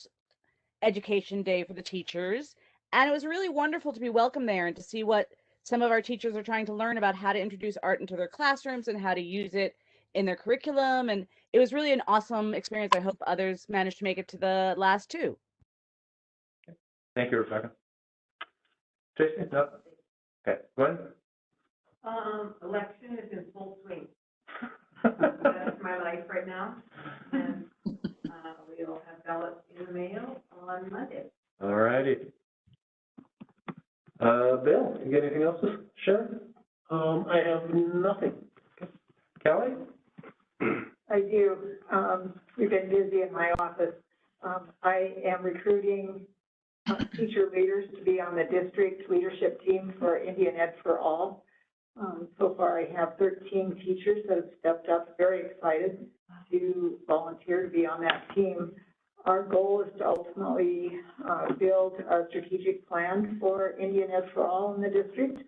education day for the teachers, and it was really wonderful to be welcomed there and to see what some of our teachers are trying to learn about how to introduce art into their classrooms and how to use it in their curriculum. And it was really an awesome experience. I hope others managed to make it to the last 2. Thank you, Rebecca. Tracy? No? Okay, go ahead. Election is in full swing. That's my life right now. And we'll have ballots in the mail on Monday. All righty. Bill, you got anything else to share? I have nothing. Kelly? I do. We've been busy in my office. I am recruiting teacher leaders to be on the district leadership team for Indian Ed for All. So far, I have 13 teachers that have stepped up, very excited to volunteer to be on that team. Our goal is to ultimately build a strategic plan for Indian Ed for All in the district.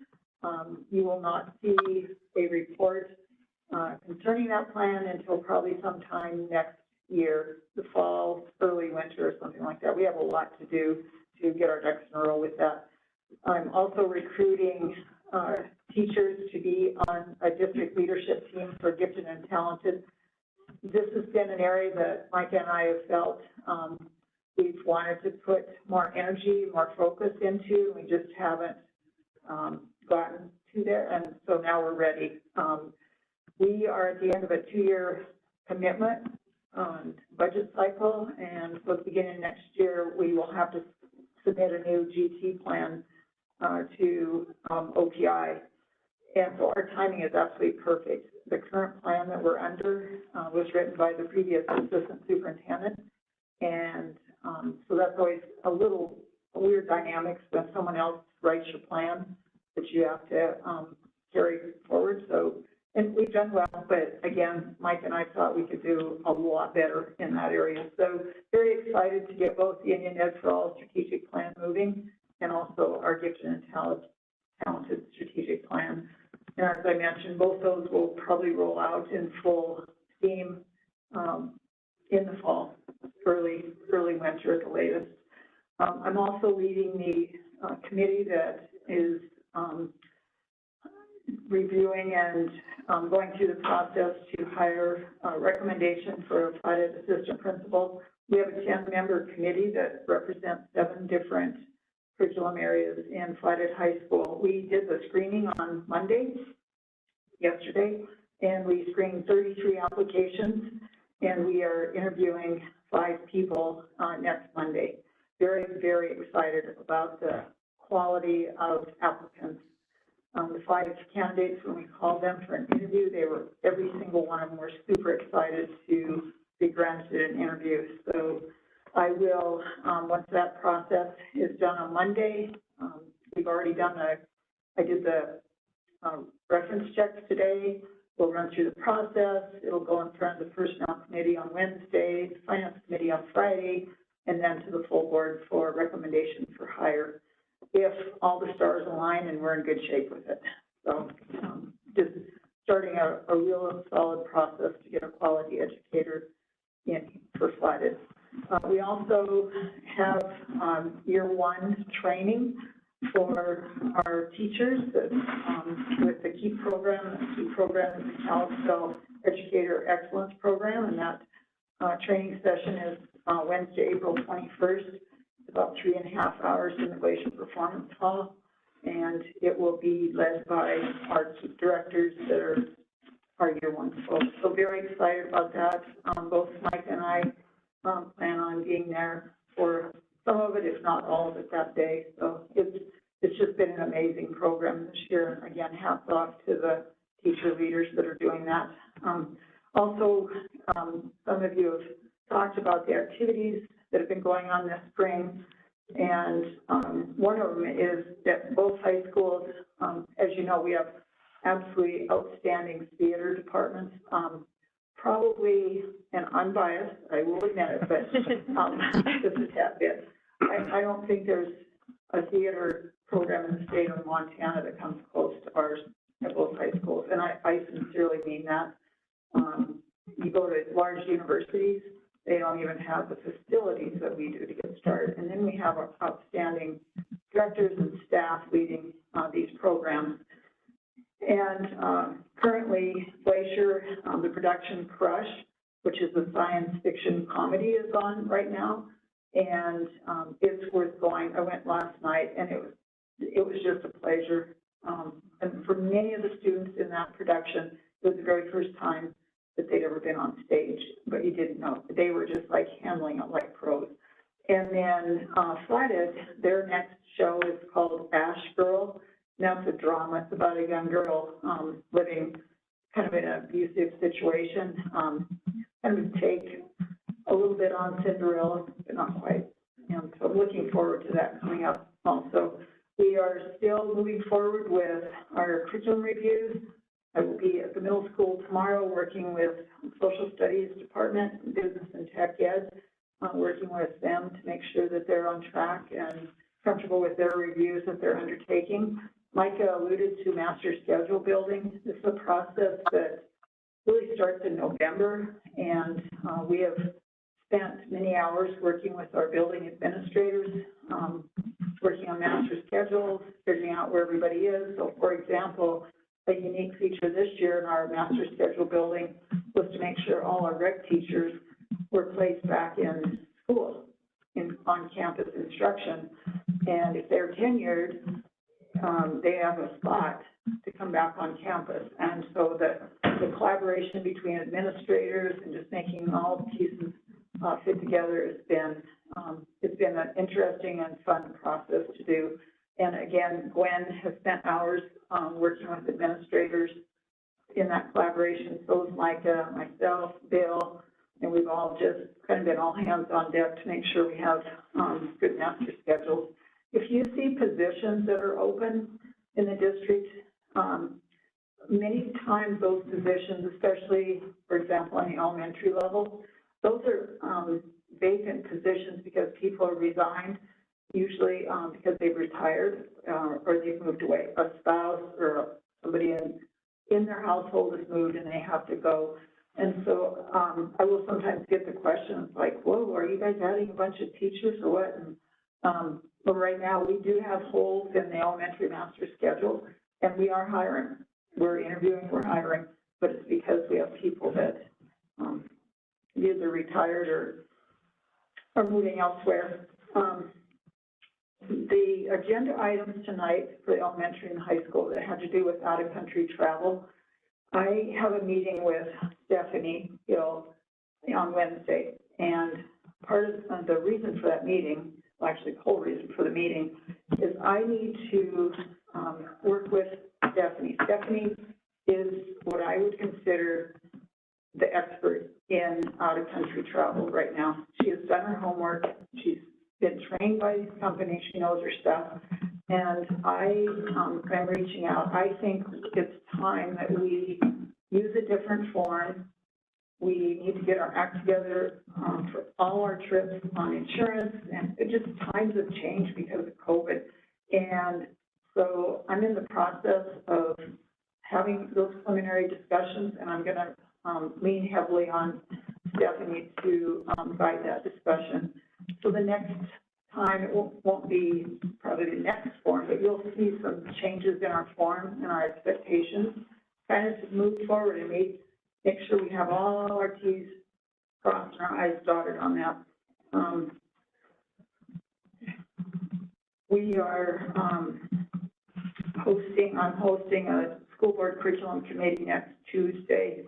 You will not see a report concerning that plan until probably sometime next year, the fall, early winter, or something like that. We have a lot to do to get our ducks in a row with that. I'm also recruiting teachers to be on a district leadership team for gifted and talented. This has been an area that Mike and I have felt we've wanted to put more energy, more focus into. We just haven't gotten to there, and so now we're ready. We are at the end of a 2-year commitment budget cycle, and so at the beginning of next year, we will have to submit a new GT plan to OPI. And so our timing is absolutely perfect. The current plan that we're under was written by the previous assistant superintendent. And so that's always a little weird dynamics when someone else writes your plan that you have to carry forward. So, and we've done well, but again, Mike and I thought we could do a lot better in that area. So very excited to get both the Indian Ed for All strategic plan moving and also our gifted and talented strategic plan. And as I mentioned, both those will probably roll out in full steam in the fall, early winter at the latest. I'm also leading the committee that is reviewing and going through the process to hire a recommendation for a flight assistant principal. We have a 10-member committee that represents 7 different curriculum areas in Flight High School. We did the screening on Monday, yesterday, and we screened 33 applications, and we are interviewing 5 people next Monday. Very, very excited about the quality of applicants. The 5 candidates, when we called them for an interview, every single one of them were super excited to be granted an interview. So I will, once that process is done on Monday, we've already done I did the reference checks today. We'll run through the process. It'll go in front of the Personnel Committee on Wednesday, the Finance Committee on Friday, and then to the full board for recommendation for hire, if all the stars align and we're in good shape with it. So just starting a real solid process to get a quality educator in for Flighted. We also have year 1 training for our teachers with the KEEP program. The KEEP program is the Kalispell Educator Excellence Program, and that training session is Wednesday, April 21st. It's about 3.5 hours in the Glacier Performance Hall, and it will be led by our KEEP directors that are our year 1 folks. So very excited about that. Both Mike and I plan on being there for some of it, if not all of it, that day. So it's just been an amazing program this year. Again, hats off to the teacher leaders that are doing that. Also, some of you have talked about the activities that have been going on this spring, and one of them is that both high schools, as you know, we have absolutely outstanding theater departments. Probably, and unbiased, I will admit it, but just a tad bit. I don't think there's a theater program in the state of Montana that comes close to ours at both high schools, and I sincerely mean that. You go to large universities, they don't even have the facilities that we do to get started, and then we have our outstanding directors and staff leading these programs. And currently, Glacier, the production Crush, which is a science fiction comedy, is on right now, and it's worth going. I went last night, and it was just a pleasure. And for many of the students in that production, it was the very first time that they'd ever been on stage, but you didn't know. They were just like handling it like pros. And then, Flathead, their next show is called Ash Girl. And that's a drama. It's about a young girl, living kind of in an abusive situation. Kind of take a little bit on Cinderella, but not quite. And so I'm looking forward to that coming up also. We are still moving forward with our curriculum reviews. I will be at the middle school tomorrow working with social studies department, business and tech ed, working with them to make sure that they're on track and comfortable with their reviews that they're undertaking. Micah alluded to master schedule building. This is a process that really starts in November, and we have spent many hours working with our building administrators, working on master schedules, figuring out where everybody is. So, for example, a unique feature this year in our master schedule building was to make sure all our rec teachers were placed back in school, in on-campus instruction. And if they're tenured, they have a spot to come back on campus. And so the collaboration between administrators and just making all pieces fit together has been, it's been an interesting and fun process to do. And again, Gwen has spent hours working with administrators in that collaboration. So is Micah, myself, Bill, and we've all just kind of been all hands on deck to make sure we have good master schedules. If you see positions that are open in the district, many times those positions, especially, for example, on the elementary level, those are vacant positions because people are resigned, usually because they've retired or they've moved away. A spouse or somebody in their household has moved and they have to go. And so I will sometimes get the questions like, whoa, are you guys adding a bunch of teachers or what? And, but right now we do have holes in the elementary master schedule, and we are hiring. We're interviewing, we're hiring, but it's because we have people that either retired or are moving elsewhere. The agenda items tonight for the elementary and high school that had to do with out-of-country travel, I have a meeting with Stephanie Hill on Wednesday, and part of the reason for that meeting, well, actually the whole reason for the meeting, is I need to work with Stephanie. Stephanie is what I would consider the expert in out-of-country travel right now. She has done her homework. She's been trained by these companies. She knows her stuff. And I'm reaching out. I think it's time that we use a different form. We need to get our act together for all our trips on insurance, and it just times have changed because of COVID. And so I'm in the process of having those preliminary discussions, and I'm going to lean heavily on Stephanie to guide that discussion. So the next time, it won't be probably the next form, but you'll see some changes in our form and our expectations, kind of to move forward and make sure we have all our T's crossed and our I's dotted on that. We are I'm hosting a school board curriculum committee next Tuesday.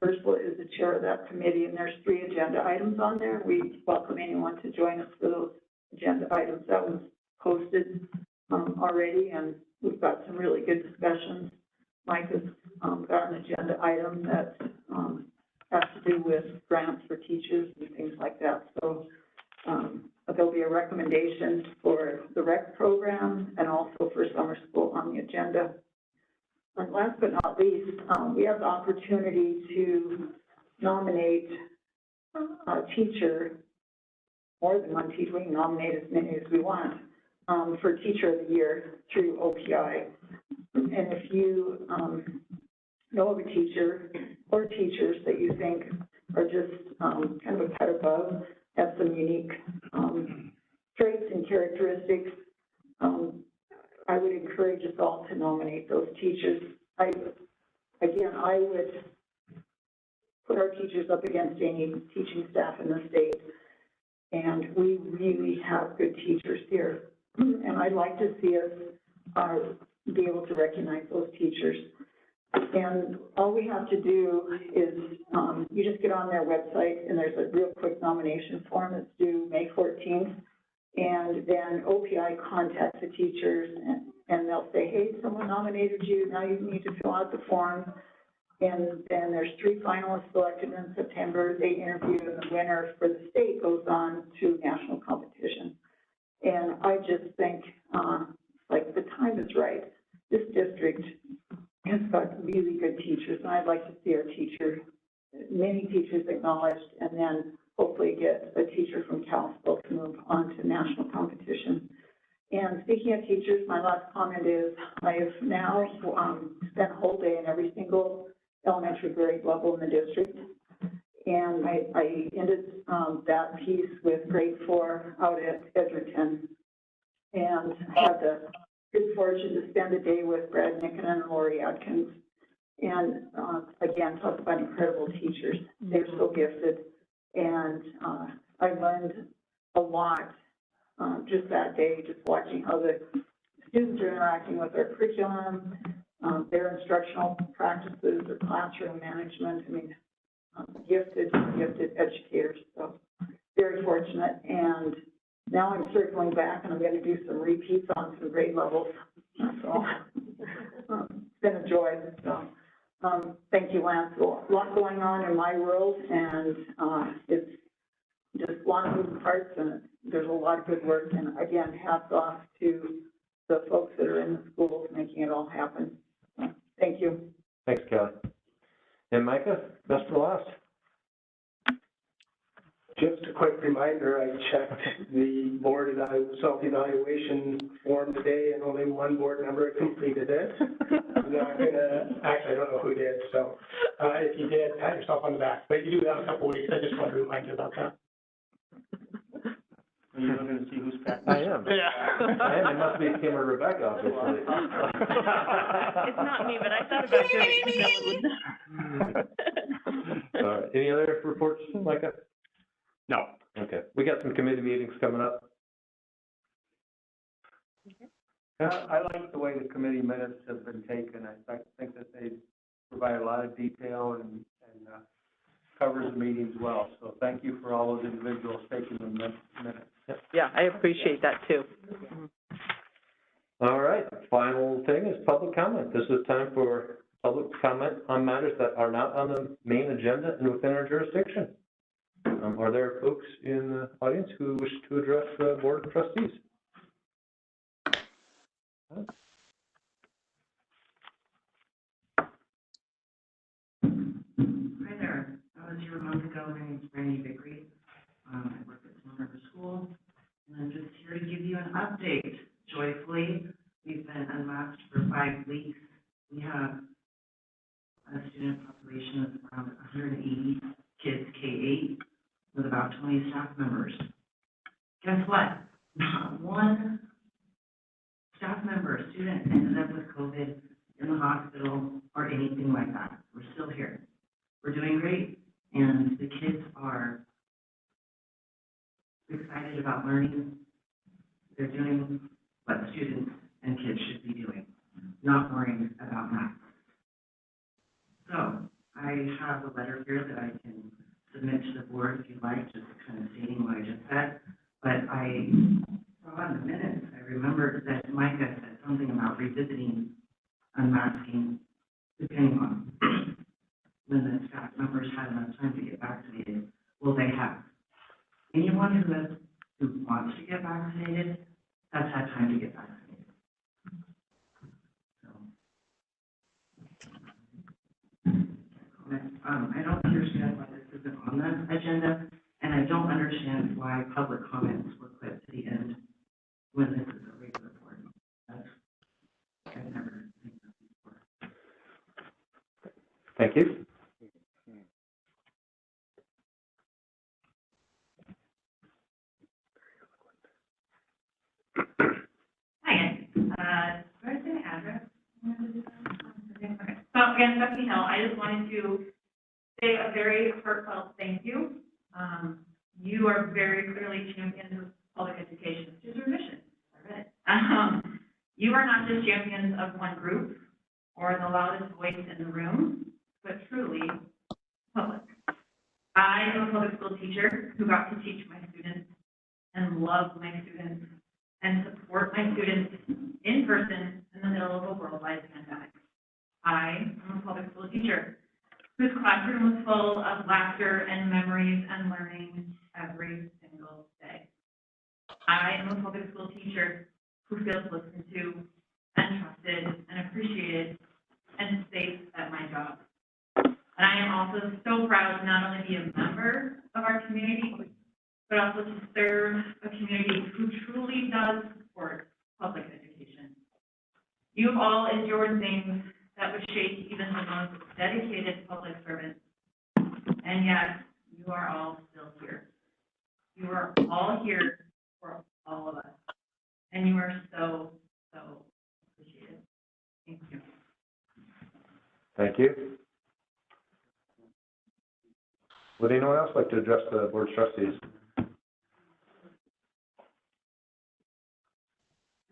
Ursula is the chair of that committee, and there's 3 agenda items on there. We welcome anyone to join us for those agenda items. That was posted already, and we've got some really good discussions. Mike has got an agenda item that has to do with grants for teachers and things like that. So there'll be a recommendation for the rec program and also for summer school on the agenda. And last but not least, we have the opportunity to nominate a teacher, more than one teacher. We can nominate as many as we want for Teacher of the Year through OPI. And if you know of a teacher or teachers that you think are just kind of a cut above, have some unique traits and characteristics, I would encourage us all to nominate those teachers. I would put our teachers up against any teaching staff in the state, and we really have good teachers here. And I'd like to see us be able to recognize those teachers. And And all we have to do is, you just get on their website, and there's a real quick nomination form that's due May 14th. And then OPI contacts the teachers, and they'll say, hey, someone nominated you, now you need to fill out the form. And then there's 3 finalists selected in September. They interview, and the winner for the state goes on to national competition. And I just think, like, the time is right. This district has got really good teachers, and I'd like to see our many teachers acknowledged, and then hopefully get a teacher from Kalispell to move on to national competition. And speaking of teachers, my last comment is I have now spent a whole day in every single elementary grade level in the district. And I ended that piece with grade 4 out at Edgerton, and had the good fortune to spend a day with Brad Nicken and Lori Adkins. And again, talk about incredible teachers. They're so gifted. And I learned a lot just that day, just watching how the students are interacting with their curriculum, their instructional practices, their classroom management. I mean, gifted educators. So very fortunate. And now I'm circling back, and I'm going to do some repeats on some grade levels. So it's been a joy. So thank you, Lance. A lot going on in my world, and it's just a lot of moving parts, and there's a lot of good work. And again, hats off to the folks that are in the schools making it all happen. So, thank you. Thanks, Kelly. And Micah, best for last. Just a quick reminder, I checked the board self-evaluation form today, and only one board member completed it. I'm not gonna, actually, I don't know who did, so if you did, pat yourself on the back. But you do have a couple weeks. I just wanted to remind you about that. Are you looking to see who's back? I am. Yeah. And it must be Kim or Rebecca, obviously. It's not me, but I thought about doing it. No one would. All right. Any other reports, Micah? No. Okay. We got some committee meetings coming up. I like the way the committee minutes have been taken. I think that they provide a lot of detail and covers the meetings well. So thank you for all those individuals taking the minutes. Yeah, I appreciate that too. All right. Final thing is public comment. This is time for public comment on matters that are not on the main agenda and within our jurisdiction. Are there folks in the audience who wish to address the Board of Trustees? Hi there. I was here a month ago. My name is Brandy Vickery. I work at Small River School, and I'm just here to give you an update. Joyfully, we've been unmasked for 5 weeks. We have a student population of around 180 kids, K-8, with about 20 staff members. Guess what? Not one staff member, student ended up with COVID in the hospital or anything like that. We're still here. We're doing great, and the kids are excited about learning. They're doing what students and kids should be doing, not worrying about masks. So I have a letter here that I can submit to the board if you'd like, just kind of stating what I just said. But I saw in the minutes, I remembered that Micah said something about revisiting unmasking, depending on when the staff members had enough time to get vaccinated. Well, they have. Anyone who wants to get vaccinated has had time to get vaccinated. I don't understand why this isn't on the agenda, and I don't understand why public comments were put to the end when this is a regular board. I've never seen that before. Thank you. Hi, where's the address? Okay. So again, Trustee Hill, I just wanted to say a very heartfelt thank you. You are very clearly champions of public education, which is your mission. I read it. You are not just champions of one group. or the loudest voice in the room, but truly public. I am a public school teacher who got to teach my students and love my students and support my students in person in the middle of a worldwide pandemic. I am a public school teacher whose classroom was full of laughter and memories and learning every single day. I am a public school teacher who feels listened to and trusted and appreciated and safe at my job. And I am also so proud to not only be a member of our community, but also to serve a community who truly does support public education. You have all endured things that would shake even the most dedicated public servants, and yet you are all still here. You are all here for all of us, and you are so, so appreciated. Thank you. Thank you. Would anyone else like to address the Board of Trustees?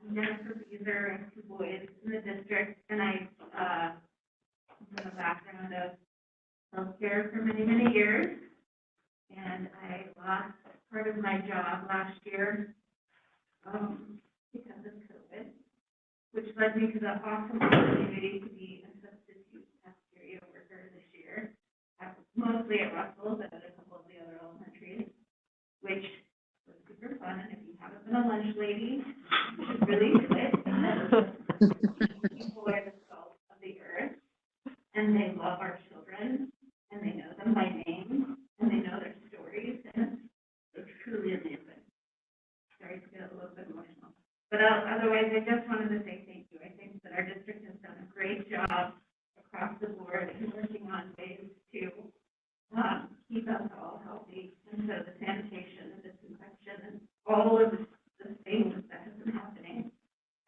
I'm Jennifer Beazer, I have 2 boys in the district, and I have a background of healthcare for many, many years. And I lost part of my job last year because of COVID, which led me to the awesome opportunity to be a substitute cafeteria worker this year, mostly at Russell, but at a couple of the other elementaries, which was super fun. And if you haven't been a lunch lady, you should really do it. People are the salt of the earth, and they love our children, and they know them by name, and they know their stories, and it's truly amazing. Sorry to get a little bit emotional. But otherwise, I just wanted to say thank you. I think that our district has done a great job across the board in working on ways to keep us all healthy. And so the sanitation and disinfection and all of the things that have been happening,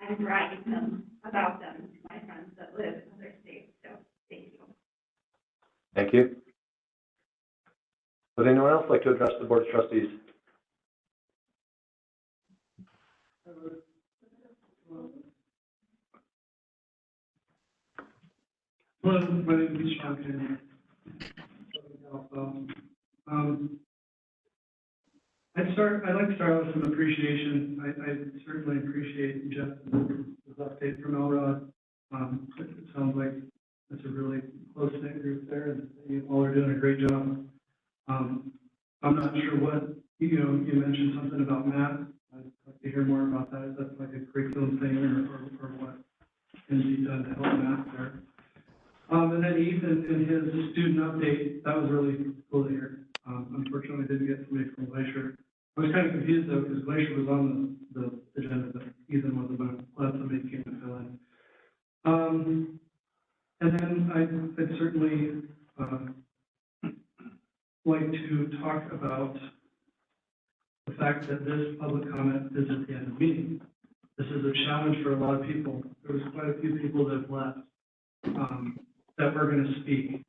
I'm bragging about them to my friends that live in other states. So thank you. Thank you. Would anyone else like to address the Board of Trustees? Hello, my name is Sean Kennedy. I'd like to start out with some appreciation. I certainly appreciate Jeff's update from Elrod. It sounds like it's a really close-knit group there, and you all are doing a great job. I'm not sure what, you mentioned something about math. I'd like to hear more about that. If that's like a curriculum thing or what can be done to help math there. And then Ethan, in his student update, that was really cool to hear. Unfortunately, I didn't get somebody from Glacier. I was kind of confused though, because Glacier was on the agenda, but Ethan wasn't, but I'm glad somebody came to fill in. And then I'd certainly like to talk about the fact that this public comment is at the end of the meeting. This is a challenge for a lot of people. There was quite a few people that have left that were going to speak.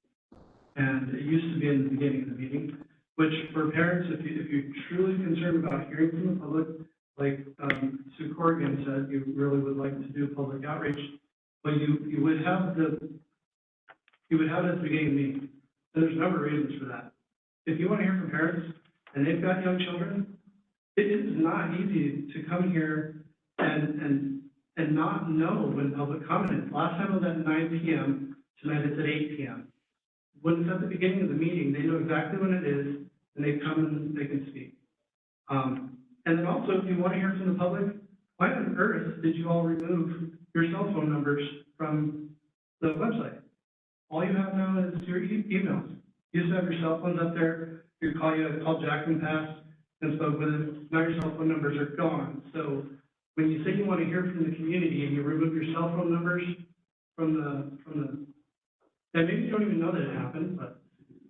And it used to be in the beginning of the meeting, which for parents, if you're truly concerned about hearing from the public, like Sue Corrigan said, you really would like to do public outreach, but you would have it at the beginning of the meeting. And there's a number of reasons for that. If you want to hear from parents and they've got young children, it is not easy to come here and not know when public comment is. Last time it was at 9 p.m., tonight it's at 8 p.m. When it's at the beginning of the meeting, they know exactly when it is, and they come and they can speak. And then also, if you want to hear from the public, why on earth did you all remove your cell phone numbers from the website? All you have now is your emails. You used to have your cell phones up there. You call Jack in the past and spoke with him. Now your cell phone numbers are gone. So when you say you want to hear from the community and you remove your cell phone numbers from the and maybe you don't even know that it happened, but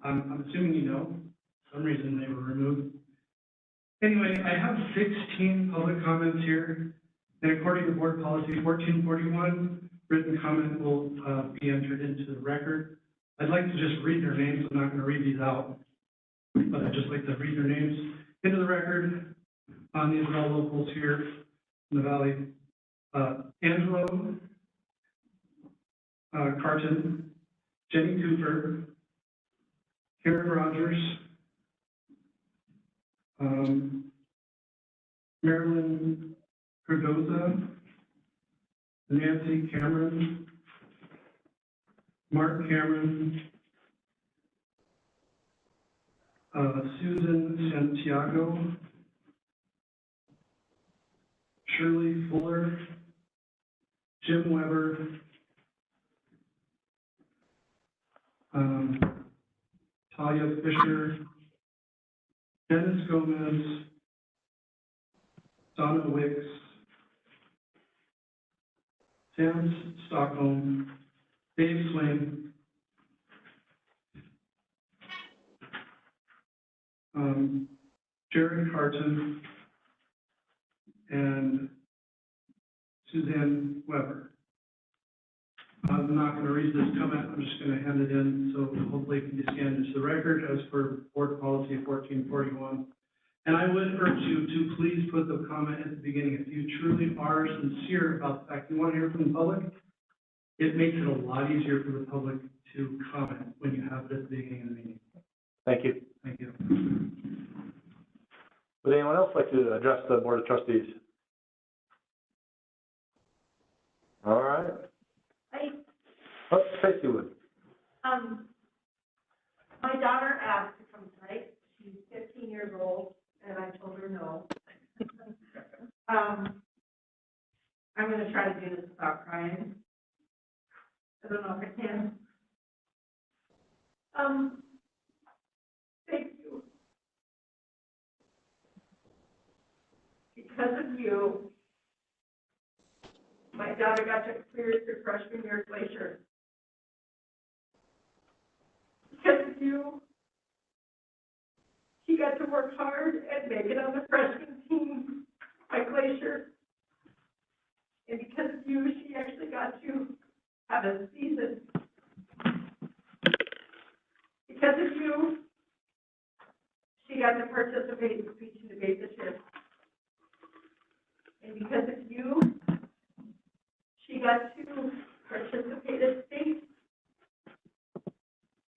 I'm assuming you know. For some reason they were removed. Anyway, I have 16 public comments here, and according to Board Policy 1441, written comment will be entered into the record. I'd like to just read their names. I'm not going to read these out, but I'd just like to read their names into the record. These are all locals here in the Valley. Angelo Carton, Jenny Cooper, Karen Rogers, Marilyn Cardoza, Nancy Cameron, Mark Cameron, Susan Santiago, Shirley Fuller, Jim Weber, Talia Fisher, Dennis Gomez, Donna Wicks, Sam Stockholm, Dave Swain, Jared Carton, and Suzanne Weber. I'm not going to read this comment, I'm just going to hand it in, so hopefully it can be scanned into the record as per Board Policy 1441. And I would urge you to please put the comment at the beginning. If you truly are sincere about the fact you want to hear from the public, it makes it a lot easier for the public to comment when you have it at the beginning of the meeting. Thank you. Thank you. Would anyone else like to address the Board of Trustees? All right. Oh, Tracy would. My daughter asked to come tonight. She's 15 years old, and I told her no. I'm gonna try to do this without crying. I don't know if I can. Thank you. Because of you, my daughter got to experience her freshman year at Glacier. Because of you, she got to work hard and make it on the freshman team at Glacier. And because of you, she actually got to have a season. Because of you, she got to participate in speech and debate this year. And because of you, she got to participate at state.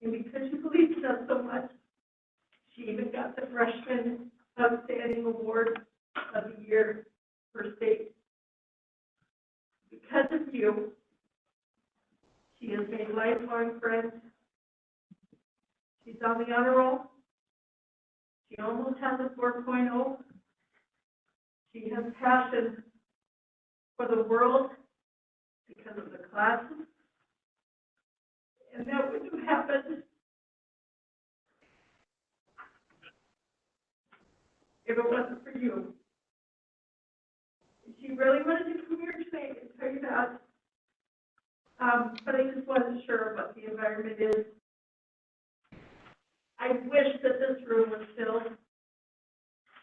And because you believed in us so much, she even got the Freshman Outstanding Award of the Year for state. Because of you, she has made lifelong friends. She's on the honor roll. She almost has a 4.0. She has passion for the world because of the classes. And that wouldn't have happened if it wasn't for you. She really wanted to come here today and tell you that. But I just wasn't sure what the environment is. I wish that this room was filled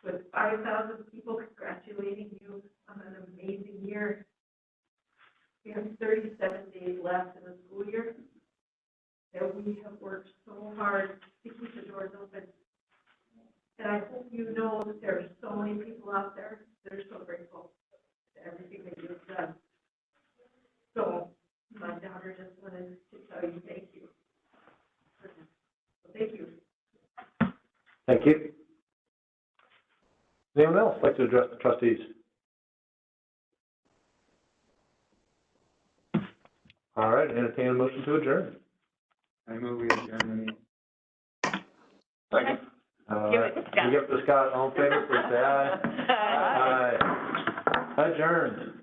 with 5,000 people congratulating you on an amazing year. We have 37 days left in the school year, and we have worked so hard to keep the doors open. And I hope you know that there are so many people out there that are so grateful to everything that you've done. So my daughter just wanted to tell you thank you. So thank you. Thank you. Does anyone else like to address the trustees? All right, entertain a motion to adjourn. I move we adjourn the meeting. Second. Give it to Scott. We give it to Scott. All in favor, please say aye. Aye. Adjourned.